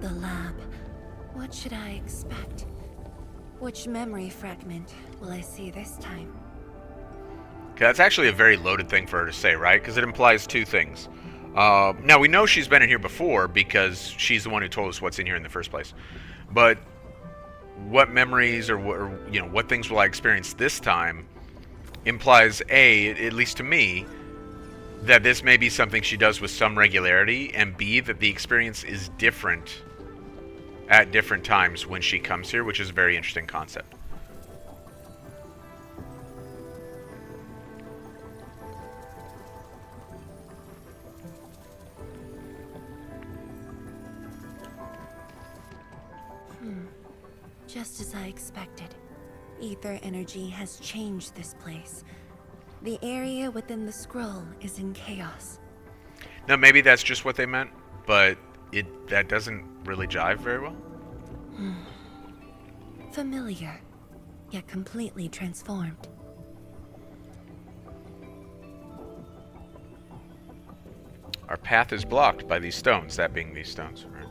The lab. What should I expect? Which memory fragment will I see this time? Okay, that's actually a very loaded thing for her to say, right? Because it implies two things. Now, we know she's been in here before because she's the one who told us what's in here in the first place. But what memories or what things will I experience this time implies, A, at least to me, that this may be something she does with some regularity, and B, that the experience is different at different times when she comes here, which is a very interesting concept. Just as I expected. Ether energy has changed this place. The area within the scroll is in chaos. Now, maybe that's just what they meant, but that doesn't really jive very well. Familiar, yet completely transformed. Our path is blocked by these stones, that being these stones, right?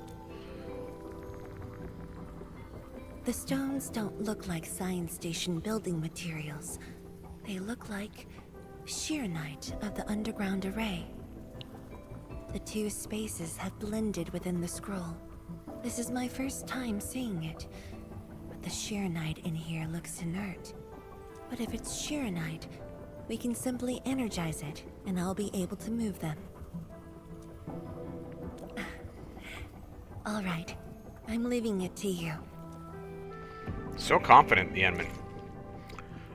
The stones don't look like science station building materials. They look like sheernite of the underground array. The two spaces have blended within the scroll. This is my first time seeing it, but the sheernite in here looks inert. But if it's sheernite, we can simply energize it, and I'll be able to move them. All right, I'm leaving it to you. So confident, the Endman.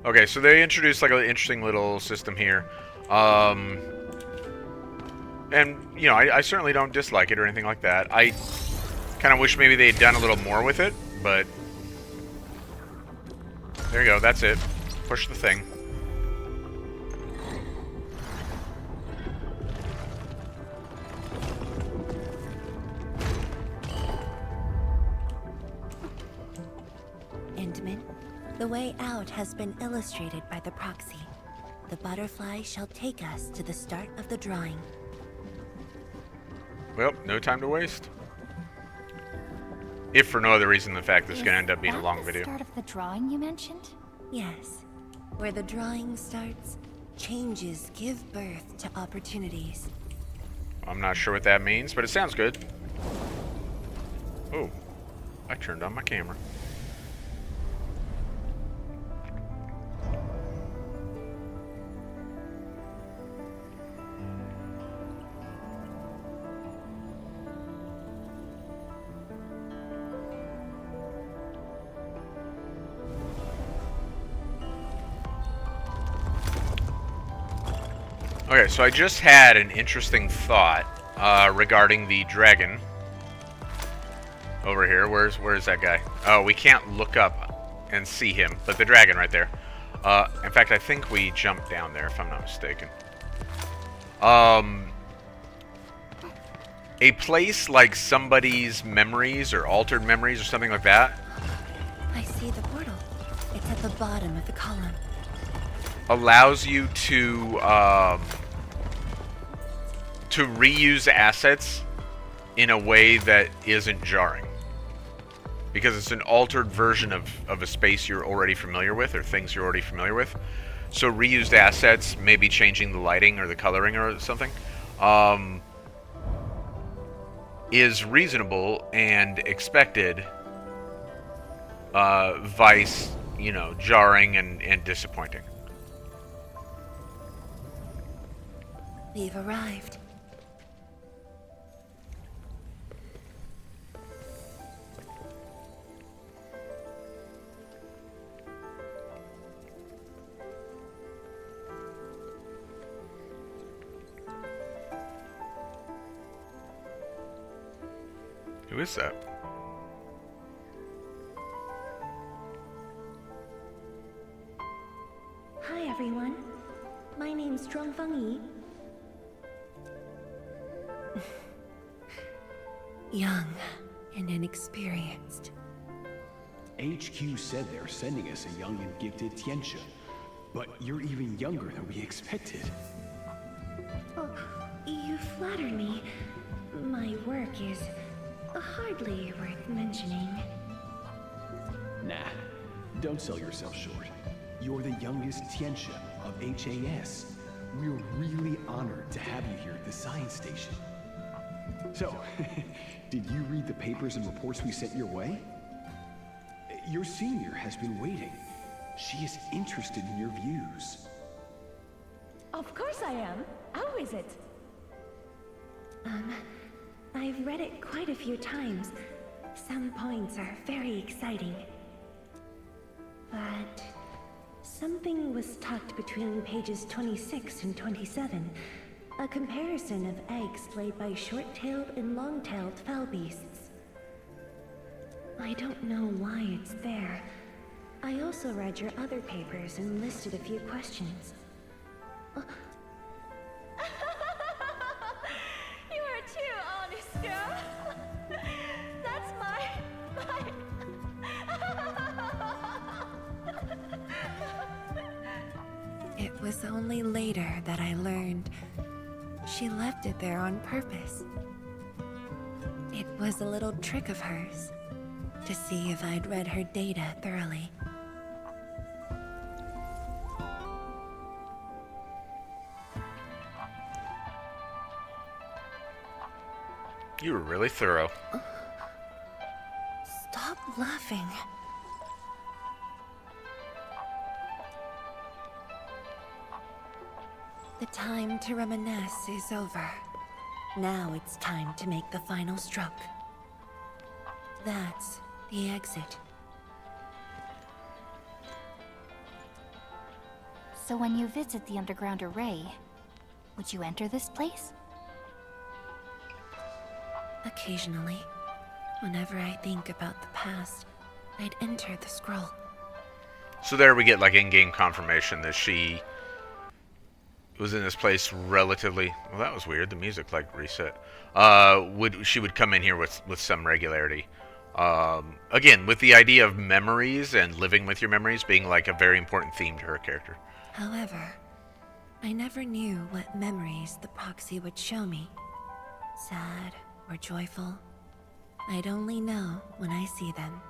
Okay, so they introduced like an interesting little system here. And, you know, I certainly don't dislike it or anything like that. I kind of wish maybe they had done a little more with it, but there you go, that's it. Push the thing. Endman, the way out has been illustrated by the proxy. The butterfly shall take us to the start of the drawing. Well, no time to waste. If for no other reason than the fact this is going to end up being a long video. Start of the drawing you mentioned? Yes. Where the drawing starts, changes give birth to opportunities. I'm not sure what that means, but it sounds good. Oh, I turned on my camera. Okay, so I just had an interesting thought regarding the dragon over here. Where's that guy? Oh, we can't look up and see him, but the dragon right there. In fact, I think we jumped down there, if I'm not mistaken. a place like somebody's memories or altered memories or something like that I see the portal. It's at the bottom of the column. allows you to reuse assets in a way that isn't jarring. Because it's an altered version of a space you're already familiar with, or things you're already familiar with. So reused assets, maybe changing the lighting or the coloring or something, is reasonable and expected, vice, you know, jarring and disappointing. We've arrived. Who is that? Hi everyone. My name's Zhuangfeng Yi. Young and inexperienced. HQ said they're sending us a young and gifted Tianxia, but you're even younger than we expected. Oh, you flatter me. My work is hardly worth mentioning. Nah, don't sell yourself short. You're the youngest Tianxia of HAS. We're really honored to have you here at the science station. So, did you read the papers and reports we sent your way? Your senior has been waiting. She is interested in your views. Of course I am. How is it? I've read it quite a few times. Some points are very exciting. But something was tucked between pages 26 and 27. A comparison of eggs laid by short-tailed and long-tailed fowl beasts. I don't know why it's there. I also read your other papers and listed a few questions. You are too honest, girl. That's my... It was only later that I learned she left it there on purpose. It was a little trick of hers to see if I'd read her data thoroughly. You were really thorough. Stop laughing. The time to reminisce is over. Now it's time to make the final stroke. That's the exit. So when you visit the underground array, would you enter this place? Occasionally, whenever I think about the past, I'd enter the scroll. So there we get like in-game confirmation that she was in this place relatively... Well, that was weird. The music like reset. She would come in here with some regularity. Again, with the idea of memories and living with your memories being like a very important theme to her character. However, I never knew what memories the proxy would show me. Sad or joyful. I'd only know when I see them.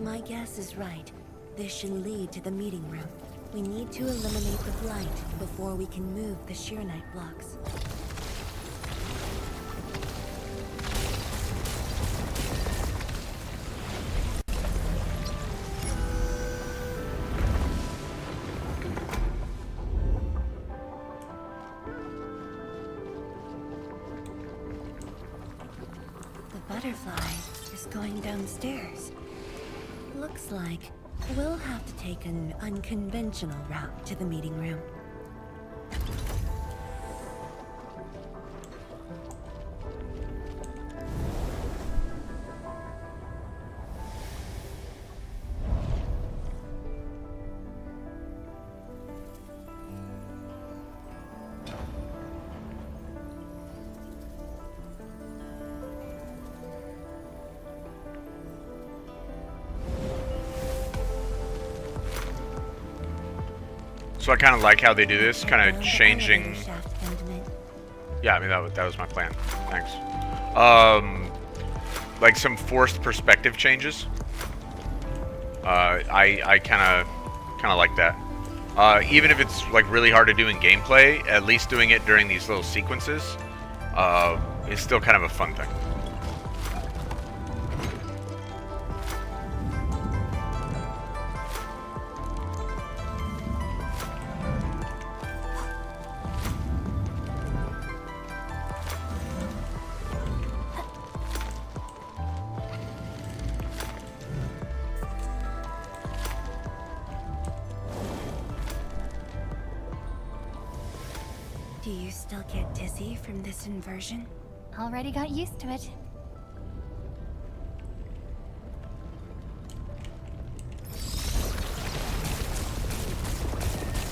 my guess is right, this should lead to the meeting room. We need to eliminate the blight before we can move the Sheernite blocks. The butterfly is going downstairs. Looks like we'll have to take an unconventional route to the meeting room. So I kind of like how they do this, kind of changing. Yeah, I mean that was my plan. Thanks. Like some forced perspective changes. I kind of like that. Even if it's like really hard to do in gameplay, at least doing it during these little sequences is still kind of a fun thing. Do you still get dizzy from this inversion? Already got used to it.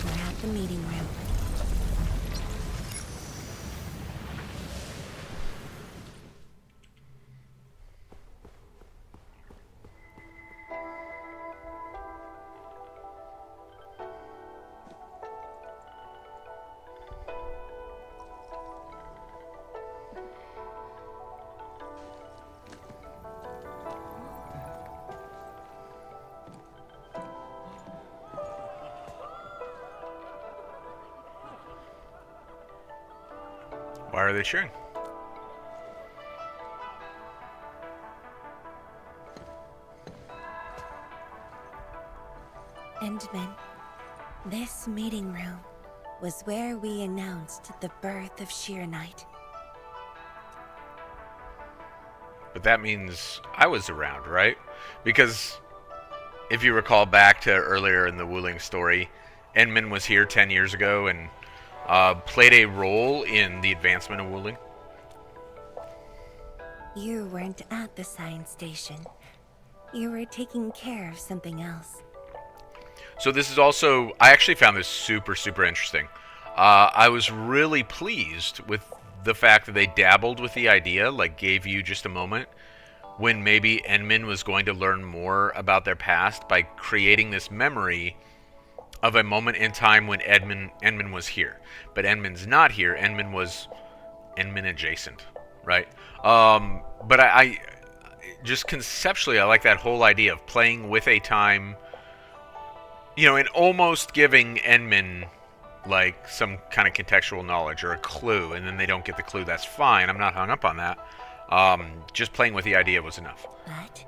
We're at the meeting room. Why are they cheering? Endman, this meeting room was where we announced the birth of Sheernite. But that means I was around, right? Because if you recall back to earlier in the Wuling story, Endman was here 10 years ago and played a role in the advancement of Wuling. You weren't at the science station. You were taking care of something else. So this is also, I actually found this super, super interesting. I was really pleased with the fact that they dabbled with the idea, like gave you just a moment when maybe Endman was going to learn more about their past by creating this memory of a moment in time when Endman was here. But Endman's not here. Endman was Endman adjacent, right? But I just conceptually, I like that whole idea of playing with a time, you know, and almost giving Endman like some kind of contextual knowledge or a clue, and then they don't get the clue. That's fine. I'm not hung up on that. Just playing with the idea was enough. But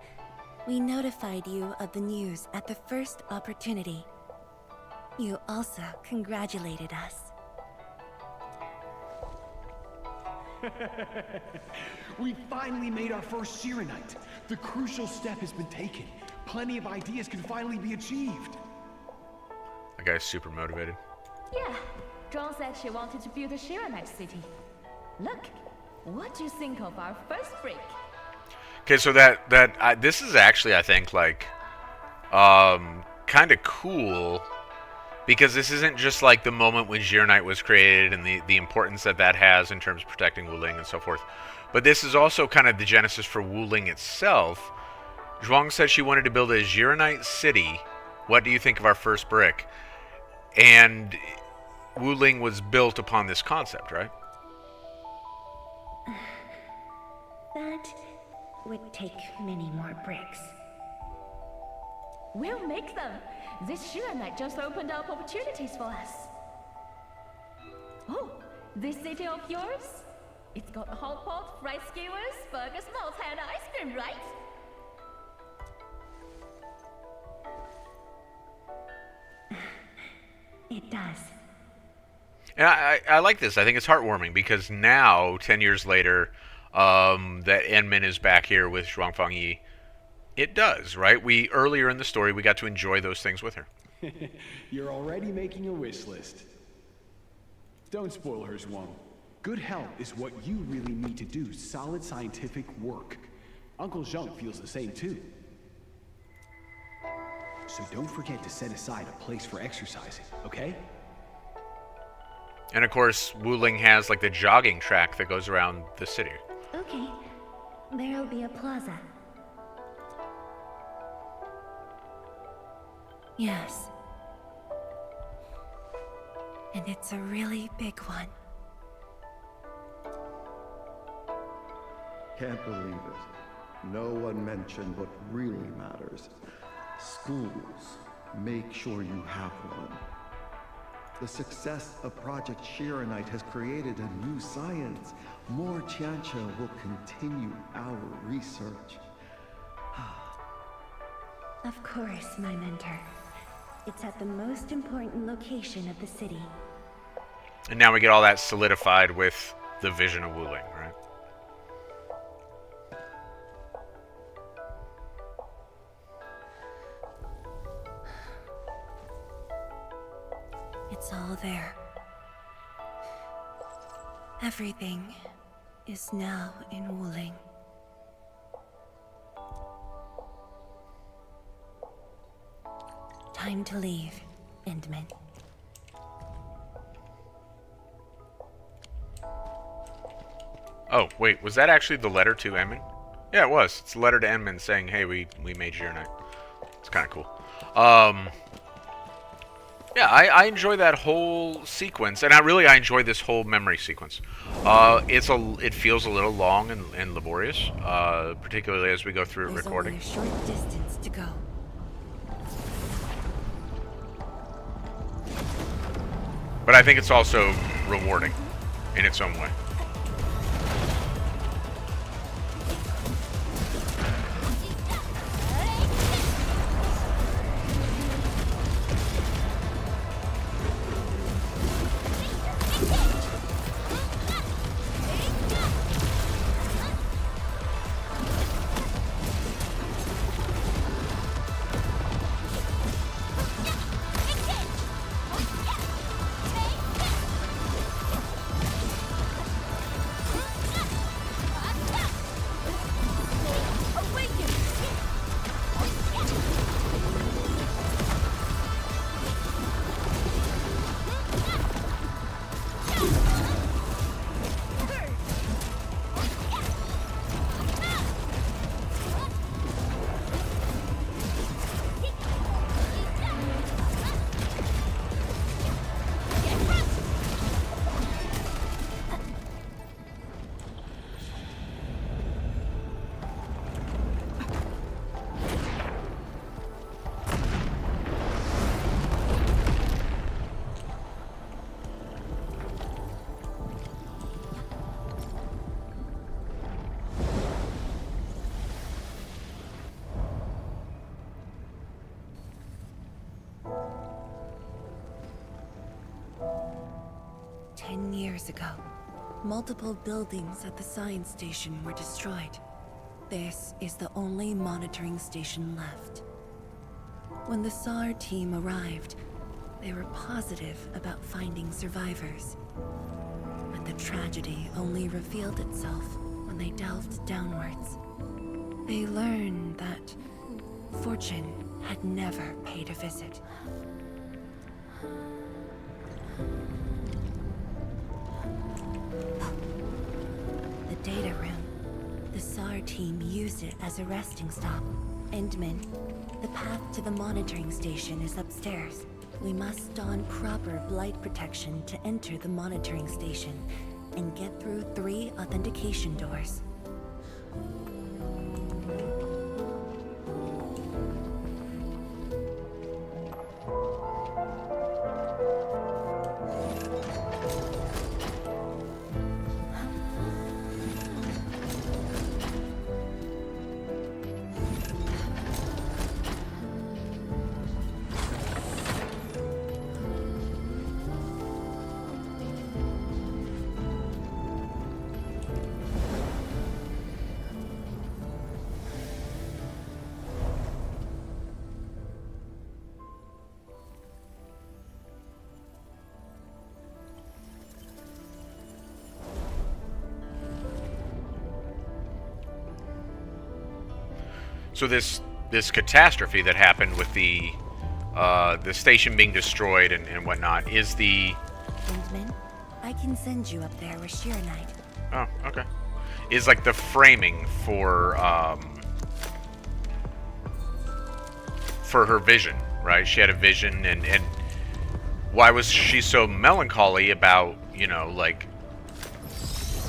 we notified you of the news at the first opportunity. You also congratulated us. We finally made our first Sheernite. The crucial step has been taken. Plenty of ideas can finally be achieved. That guy's super motivated. Yeah, John said she wanted to build a Sheernite city. Look, what do you think of our first break? Okay, so this is actually, I think, like kind of cool, because this isn't just like the moment when Sheernite was created and the importance that that has in terms of protecting Wuling and so forth. But this is also kind of the genesis for Wuling itself. Zhuang said she wanted to build a Sheernite city. What do you think of our first brick? And Wuling was built upon this concept, right? That would take many more bricks. We'll make them. This Sheer Night just opened up opportunities for us. Oh, this city of yours? It's got a hot pot, fried skewers, burgers, malts, and ice cream, right? It does. And I like this. I think it's heartwarming because now, 10 years later, that Enmin is back here with Zhuang Fangyi. It does, right? Earlier in the story, we got to enjoy those things with her. You're already making a wish list. Don't spoil her, Zhuang. Good health is what you really need to do solid scientific work. Uncle Zheng feels the same too. So don't forget to set aside a place for exercising, okay? And of course, Wuling has like the jogging track that goes around the city. Okay. There'll be a plaza. Yes. And it's a really big one. Can't believe it. No one mentioned what really matters. Schools. Make sure you have one. The success of Project Shiranite has created a new science. More Tiantia will continue our research. Of course, my mentor. It's at the most important location of the city. And now we get all that solidified with the vision of Wuling, right? It's all there. Everything is now in Wuling. Time to leave, Endman. Oh, wait, was that actually the letter to Enmin? Yeah, it was. It's a letter to Enmin saying, hey, we made Shiranite. It's kind of cool. Yeah, I enjoy that whole sequence, and I enjoy this whole memory sequence. It feels a little long and laborious, particularly as we go through recording. There's only a short distance to go. But I think it's also rewarding in its own way. Years ago, multiple buildings at the science station were destroyed. This is the only monitoring station left. When the SAR team arrived, they were positive about finding survivors. But the tragedy only revealed itself when they delved downwards. They learned that fortune had never paid a visit. Data room. The SAR team used it as a resting stop. Endman, the path to the monitoring station is upstairs. We must don proper blight protection to enter the monitoring station and get through 3 authentication doors. So this catastrophe that happened with the station being destroyed and whatnot is the... Endman, I can send you up there with Shiranite. Oh, okay. Is like the framing for her vision, right? She had a vision, and why was she so melancholy about, you know, like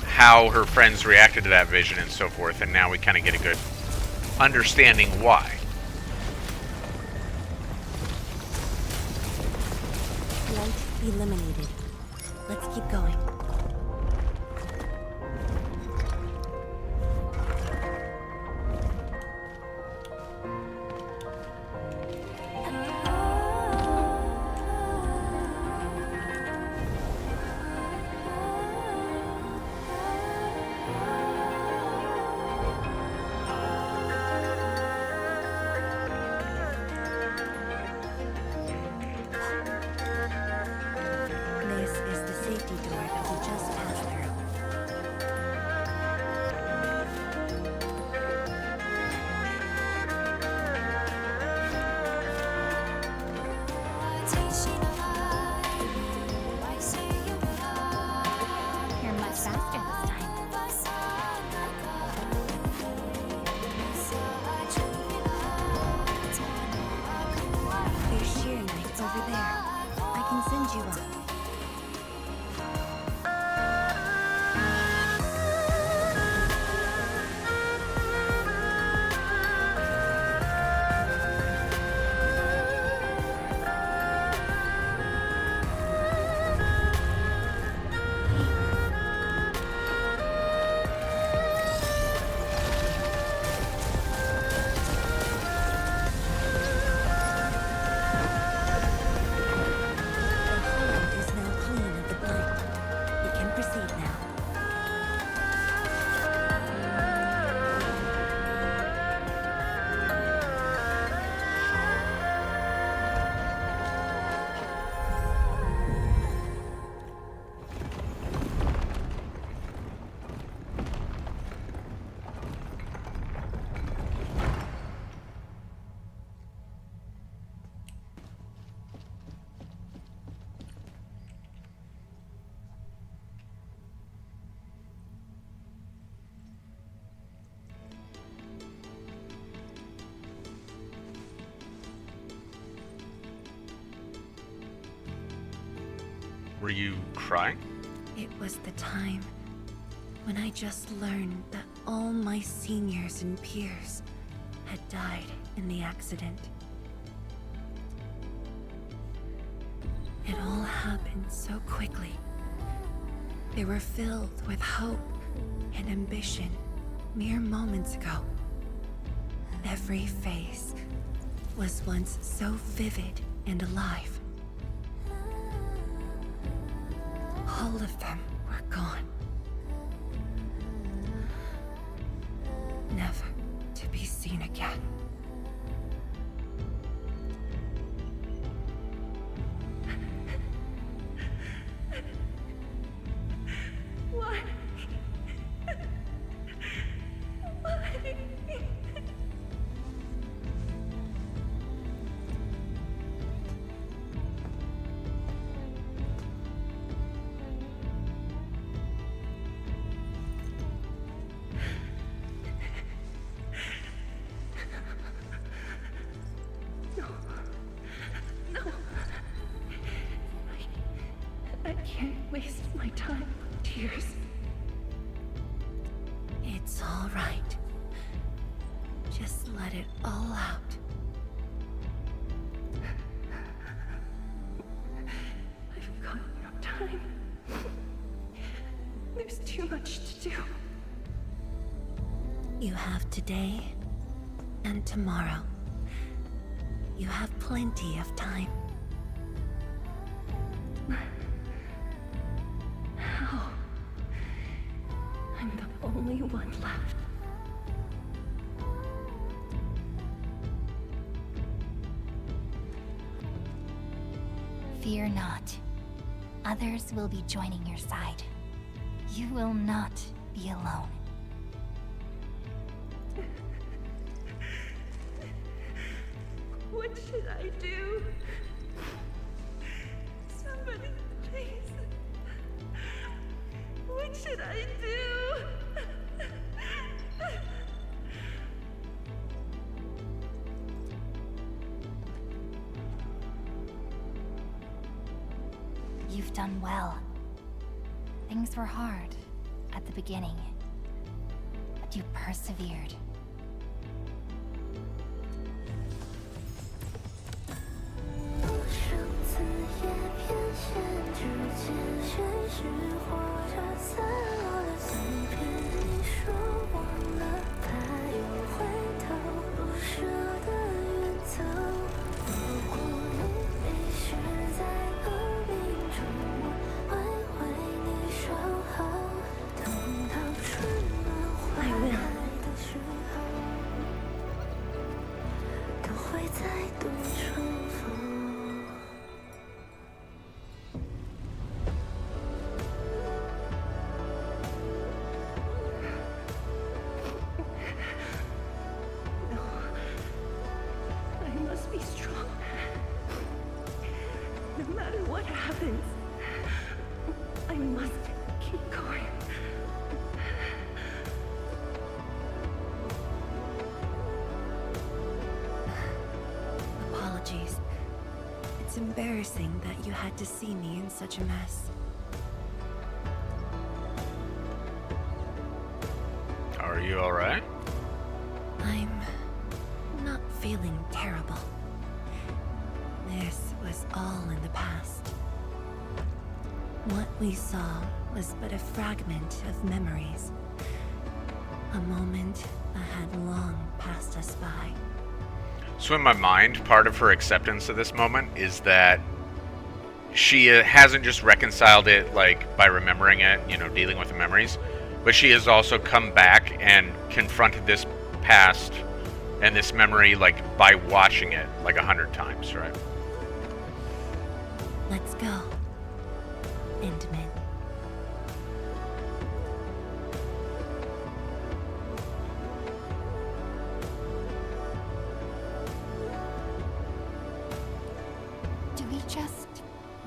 how her friends reacted to that vision and so forth, and now we kind of get a good understanding why. Light eliminated. Let's keep going. This is the safety door that we just passed through. You're much faster this time. There's Shiranite over there. I can send you up. Were you crying? It was the time when I just learned that all my seniors and peers had died in the accident. It all happened so quickly. They were filled with hope and ambition mere moments ago. Every face was once so vivid and alive. All of them were gone. Never to be seen again. Why? I can't waste my time with tears. It's all right. Just let it all out. I've got no time. There's too much to do. You have today and tomorrow. You have plenty of time. How? I'm the only one left. Fear not. Others will be joining your side. You will not be alone. What should I do? Somebody, please. What should I do? You've done well. Things were hard at the beginning, but you persevered. It's embarrassing that you had to see me in such a mess. Are you alright? I'm not feeling terrible. This was all in the past. What we saw was but a fragment of memories. A moment that had long passed us by. So in my mind, part of her acceptance of this moment is that she hasn't just reconciled it like by remembering it, you know, dealing with the memories, but she has also come back and confronted this past and this memory like by watching it like 100 times, right? Let's go, Endman. Do we just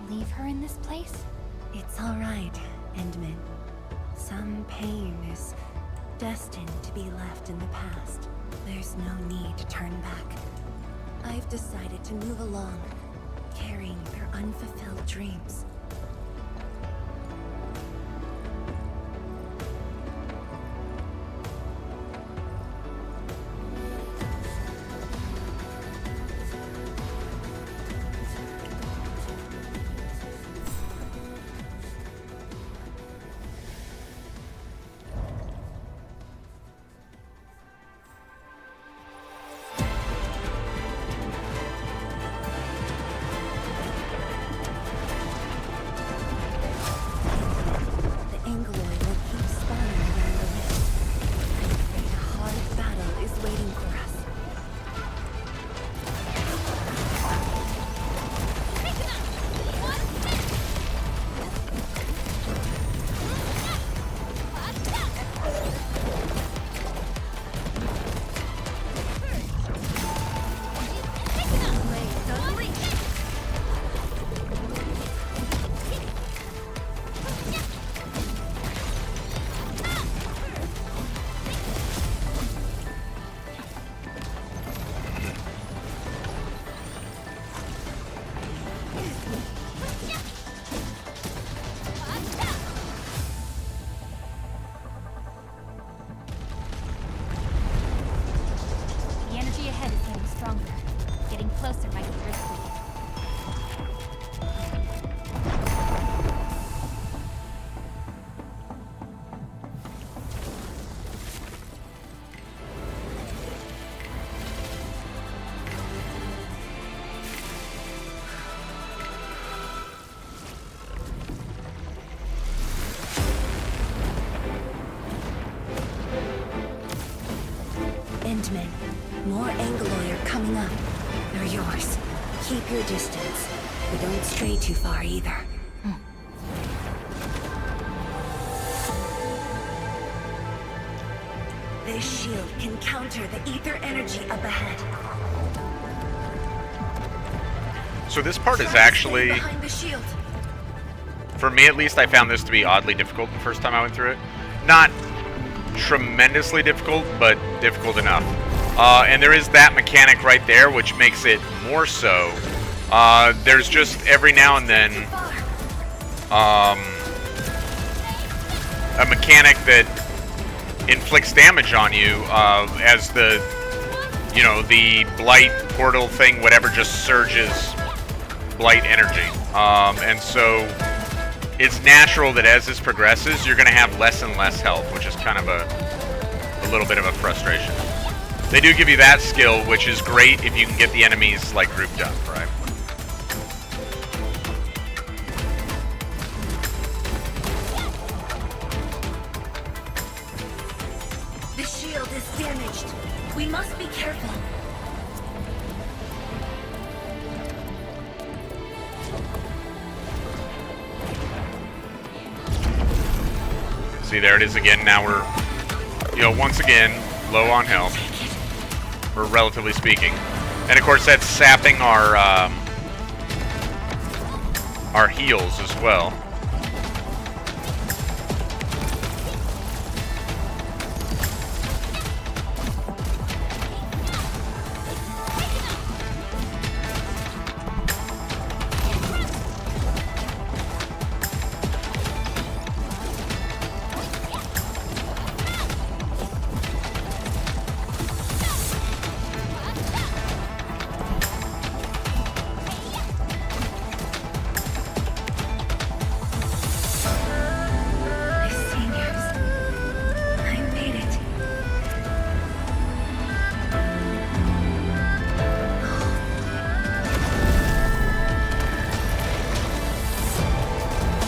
leave her in this place? It's all right, Endman. Some pain is destined to be left in the past. There's no need to turn back. I've decided to move along, carrying their unfulfilled dreams. Endman, more Angoloi are coming up. They're yours. Keep your distance, but don't stray too far either. This shield can counter the ether energy up ahead. So this part is actually, Behind the shield. for me at least, I found this to be oddly difficult the first time I went through it. Not tremendously difficult, but difficult enough. And there is that mechanic right there, which makes it more so. There's just every now and then a mechanic that inflicts damage on you as the, you know, the blight portal thing, whatever, just surges blight energy. And so it's natural that as this progresses, you're going to have less and less health, which is kind of a little bit of a frustration. They do give you that skill, which is great if you can get the enemies like grouped up, right? The shield is damaged. We must be careful. See, there it is again. Now we're, you know, once again, low on health, or relatively speaking. And of course, that's sapping our heals as well.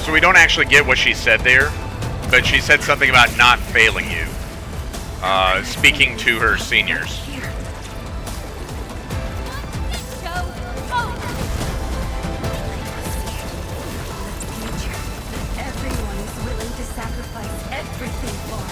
So we don't actually get what she said there, but she said something about not failing you, speaking to her seniors. Everyone is willing to sacrifice everything for.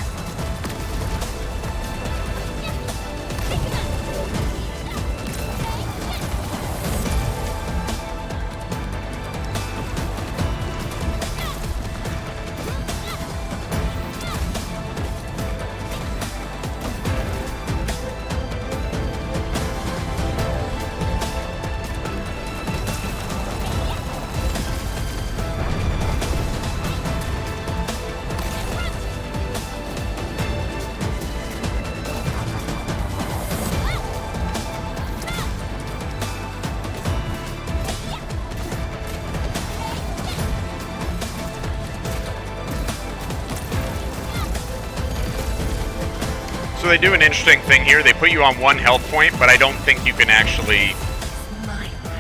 So they do an interesting thing here. They put you on 1 health point, but I don't think you can actually...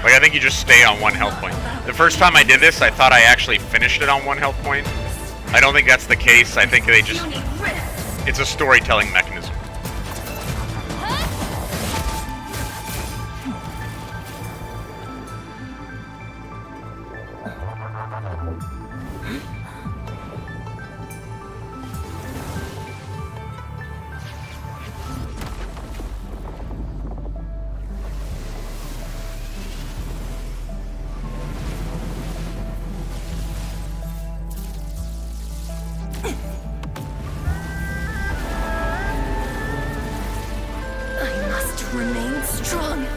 Like, I think you just stay on 1 health point. The first time I did this, I thought I actually finished it on 1 health point. I don't think that's the case. I think they just... It's a storytelling mechanism. I must remain strong.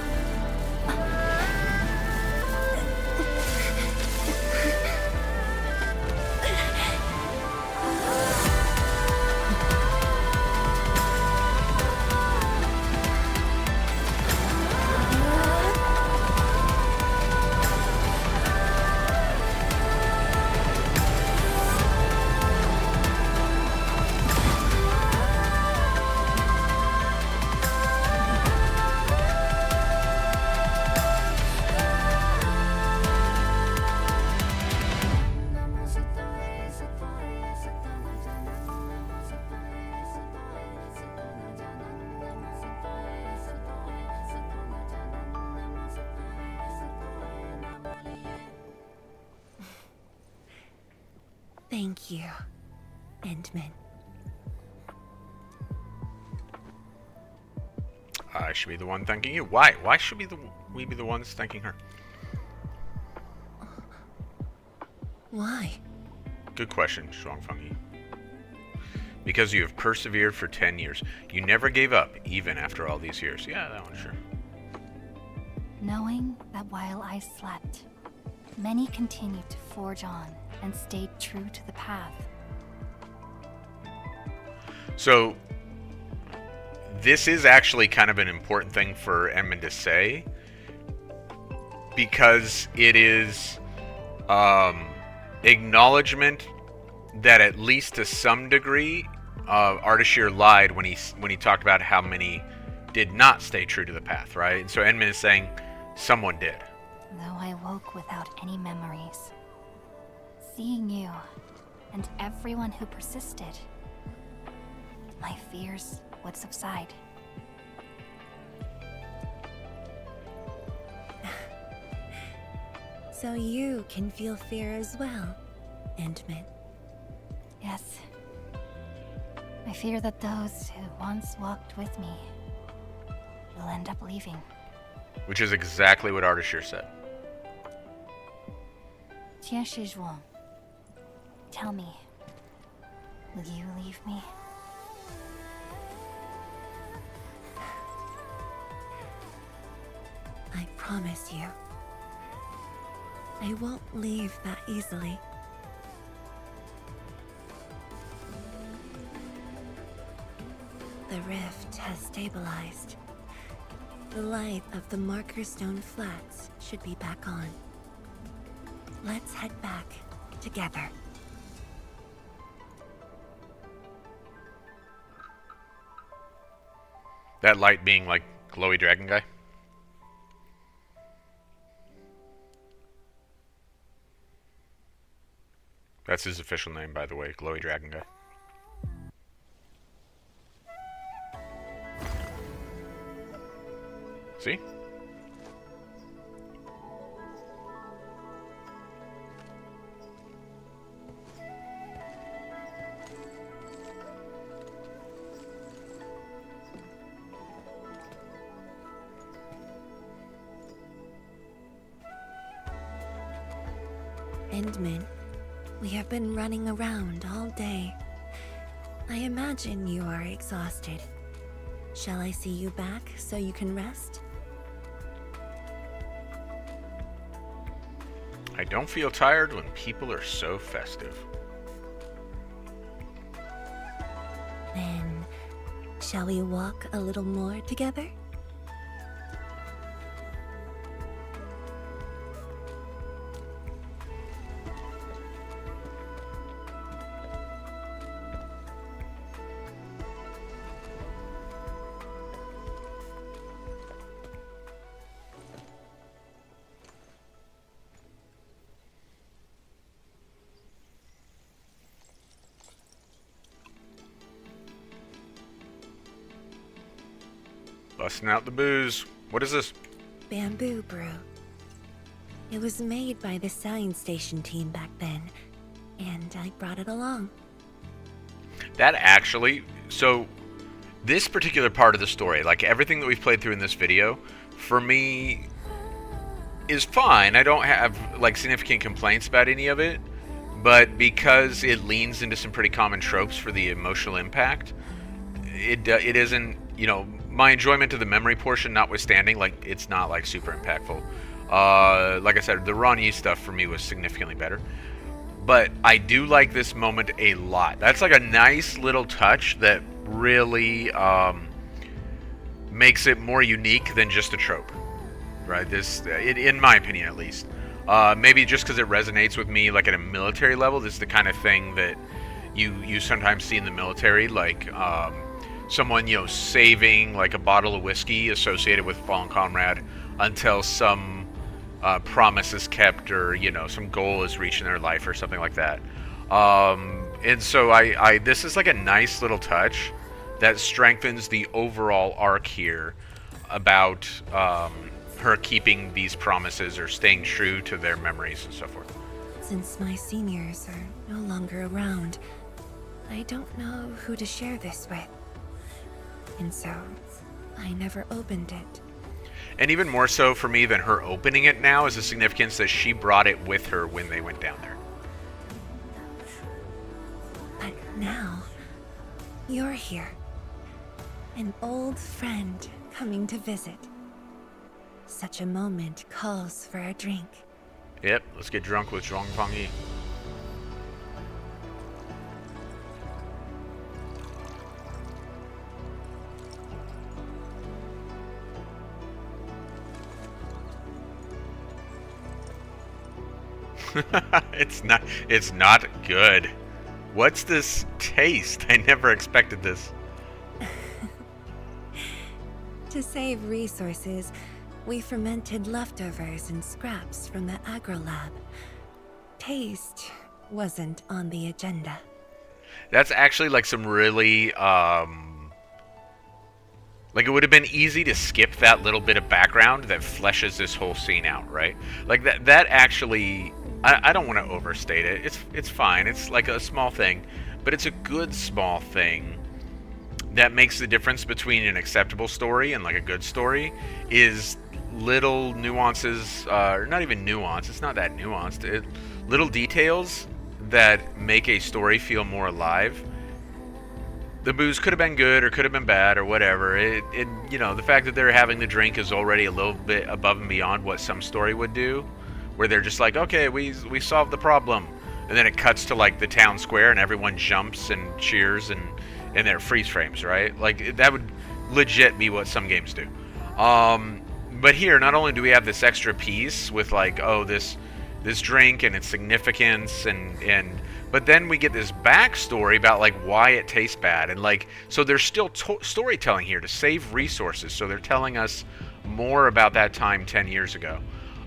Thank you, Endman. I should be the one thanking you. Why? Why should we be the ones thanking her? Why? Good question, Shuangfengyi. Because you have persevered for 10 years. You never gave up, even after all these years. Yeah, that one, sure. Knowing that while I slept, many continued to forge on and stayed true to the path. So, this is actually kind of an important thing for Edmund to say, because it is acknowledgement that at least to some degree, Ardashir lied when he talked about how many did not stay true to the path, right? And so Edmund is saying someone did. Though I woke without any memories, seeing you and everyone who persisted, my fears would subside. So you can feel fear as well, Endman. Yes. I fear that those who once walked with me will end up leaving. Which is exactly what Ardashir said. Tianshi Zhuang, tell me, will you leave me? I promise you, I won't leave that easily. The rift has stabilized. The light of the Marker Stone Flats should be back on. Let's head back together. That light being like glowy dragon guy? That's his official name, by the way, glowy dragon guy. See? Endman, we have been running around all day. I imagine you are exhausted. Shall I see you back so you can rest? I don't feel tired when people are so festive. Then, shall we walk a little more together? Busting out the booze. What is this? Bamboo brew. It was made by the science station team back then, and I brought it along. That actually, so this particular part of the story, like everything that we've played through in this video, for me is fine. I don't have like significant complaints about any of it, but because it leans into some pretty common tropes for the emotional impact, it isn't, you know, my enjoyment of the memory portion notwithstanding, like it's not like super impactful. Like I said, the Ron Yi stuff for me was significantly better. But I do like this moment a lot. That's like a nice little touch that really makes it more unique than just a trope, right? In my opinion at least. Maybe just because it resonates with me like at a military level. This is the kind of thing that you sometimes see in the military, like someone, you know, saving like a bottle of whiskey associated with fallen comrade until some promise is kept, or, you know, some goal is reached in their life or something like that. And so this is like a nice little touch that strengthens the overall arc here about her keeping these promises or staying true to their memories and so forth. Since my seniors are no longer around, I don't know who to share this with. And so, I never opened it. And even more so for me than her opening it now is the significance that she brought it with her when they went down there. now, you're here. An old friend coming to visit. Such a moment calls for a drink. Yep, let's get drunk with Zhuang Fangyi. It's not good. What's this taste? I never expected this. To save resources, we fermented leftovers and scraps from the agro lab. Taste wasn't on the agenda. That's actually like some really like it would have been easy to skip that little bit of background that fleshes this whole scene out, right? Like that actually, I don't want to overstate it. It's fine. It's like a small thing, but it's a good small thing that makes the difference between an acceptable story and like a good story is little nuances, or not even nuance, it's not that nuanced, little details that make a story feel more alive. The booze could have been good or could have been bad or whatever. You know, the fact that they're having the drink is already a little bit above and beyond what some story would do, where they're just like, okay, we solved the problem, and then it cuts to like the town square and everyone jumps and cheers and they're freeze frames, right? Like that would legit be what some games do. But here, not only do we have this extra piece with like, oh, this drink and its significance, but then we get this backstory about like why it tastes bad, and like, so there's still storytelling here to save resources. So they're telling us more about that time 10 years ago,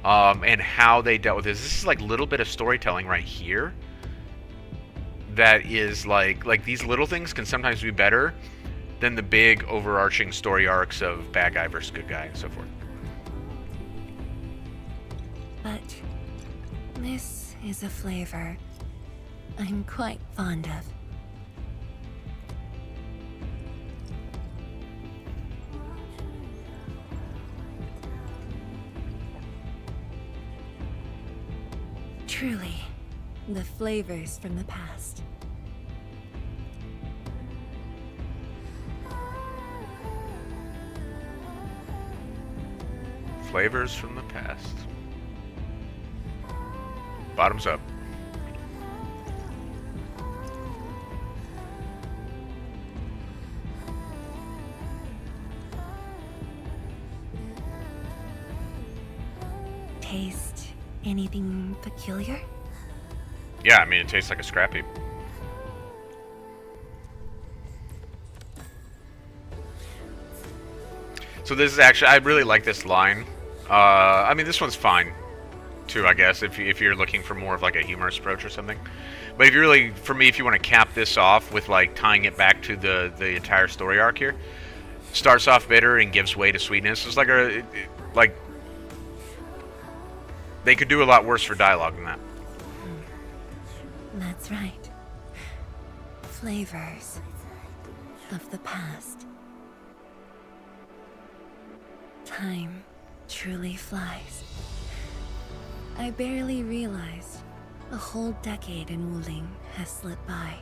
and how they dealt with this. This is like a little bit of storytelling right here. That is like these little things can sometimes be better than the big overarching story arcs of bad guy versus good guy and so forth. But this is a flavor I'm quite fond of. Truly, the flavors from the past. Flavors from the past. Bottoms up. Taste anything peculiar? Yeah, I mean, it tastes like a scrap heap. So this is actually, I really like this line. I mean, this one's fine, too, I guess, if you're looking for more of like a humorous approach or something. But if you really, for me, if you want to cap this off with like tying it back to the entire story arc here, starts off bitter and gives way to sweetness. It's like like they could do a lot worse for dialogue than that. That's right. Flavors of the past. Time truly flies. I barely realized a whole decade in Wuling has slipped by.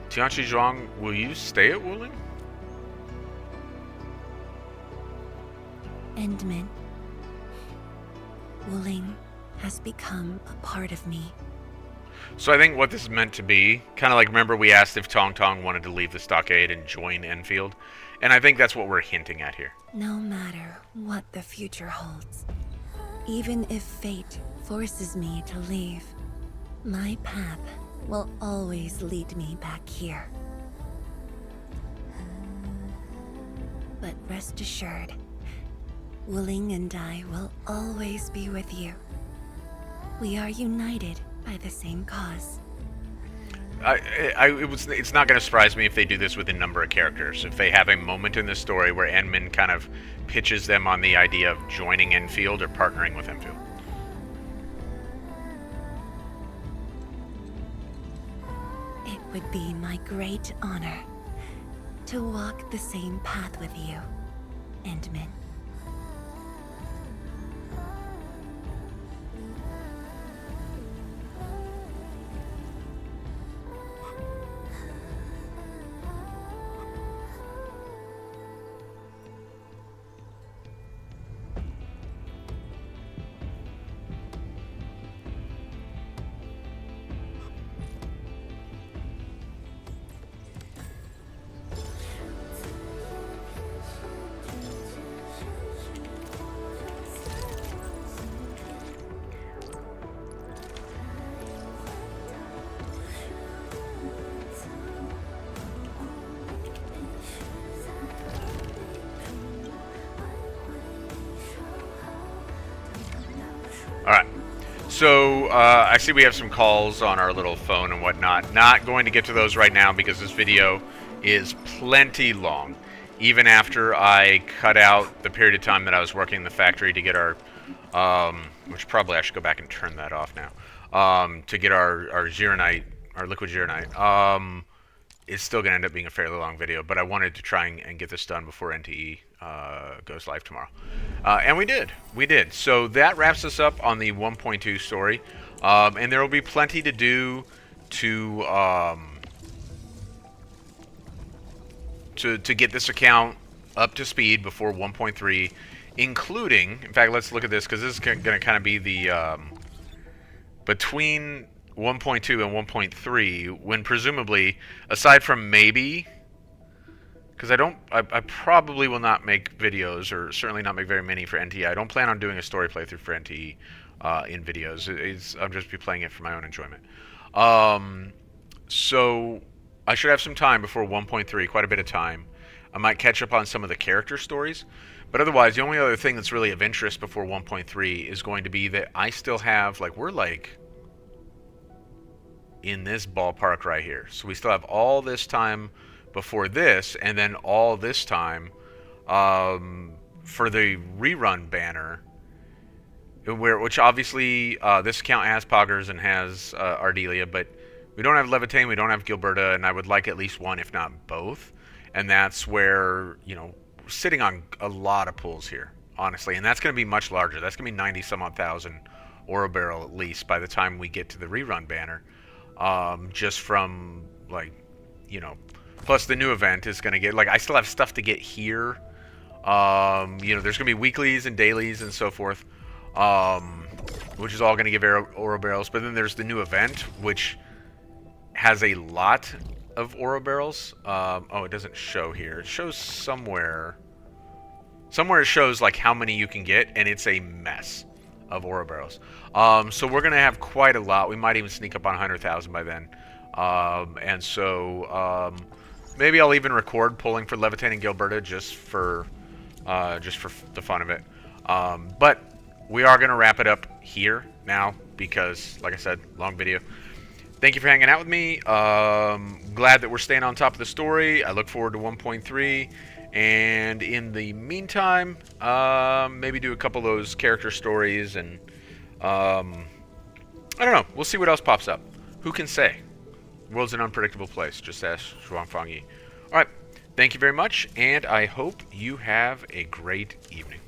Tianchi Zhuang, will you stay at Wuling? Endman. Wuling has become a part of me. So I think what this is meant to be, kind of like, remember we asked if Tong Tong wanted to leave the stockade and join Enfield? And I think that's what we're hinting at here. No matter what the future holds, even if fate forces me to leave, my path will always lead me back here. But rest assured, Wuling and I will always be with you. We are united by the same cause. It's not going to surprise me if they do this with a number of characters. If they have a moment in the story where Enman kind of pitches them on the idea of joining Enfield or partnering with Enfield. It would be my great honor to walk the same path with you, Endman. So, I see we have some calls on our little phone and whatnot. Not going to get to those right now because this video is plenty long. Even after I cut out the period of time that I was working in the factory to get our, which probably I should go back and turn that off now, to get our Zeronite, our liquid Zeronite. It's still going to end up being a fairly long video, but I wanted to try and get this done before NTE goes live tomorrow. And we did. We did. So that wraps us up on the 1.2 story. And there will be plenty to do to get this account up to speed before 1.3, including, in fact, let's look at this, because this is going to kind of be the, between 1.2 and 1.3, when presumably, aside from maybe, because I probably will not make videos, or certainly not make very many for NTE. I don't plan on doing a story playthrough for NTE in videos. I'll just be playing it for my own enjoyment. So I should have some time before 1.3, quite a bit of time. I might catch up on some of the character stories, but otherwise, the only other thing that's really of interest before 1.3 is going to be that I still have, like, we're like in this ballpark right here. So we still have all this time before this, and then all this time for the rerun banner, which obviously this account has Poggers and has Ardelia, but we don't have Levitain, we don't have Gilberta, and I would like at least one, if not both. And that's where, you know, we're sitting on a lot of pools here, honestly, and that's going to be much larger. That's going to be 90 some odd thousand Oro Barrel at least by the time we get to the rerun banner. Just from, like, you know, plus the new event is going to get, like, I still have stuff to get here. You know, there's going to be weeklies and dailies and so forth, which is all going to give Oro Barrels. But then there's the new event, which has a lot of Oro Barrels. Oh, it doesn't show here. It shows somewhere. Somewhere it shows, like, how many you can get, and it's a mess of Oro Barrels. So we're going to have quite a lot. We might even sneak up on 100,000 by then. And so maybe I'll even record pulling for Levitain and Gilberta just for the fun of it. But we are going to wrap it up here now because, like I said, long video. Thank you for hanging out with me. Glad that we're staying on top of the story. I look forward to 1.3. And in the meantime, maybe do a couple of those character stories, and I don't know. We'll see what else pops up. Who can say? The world's an unpredictable place. Just ask Zhuangfang Yi. All right. Thank you very much, and I hope you have a great evening.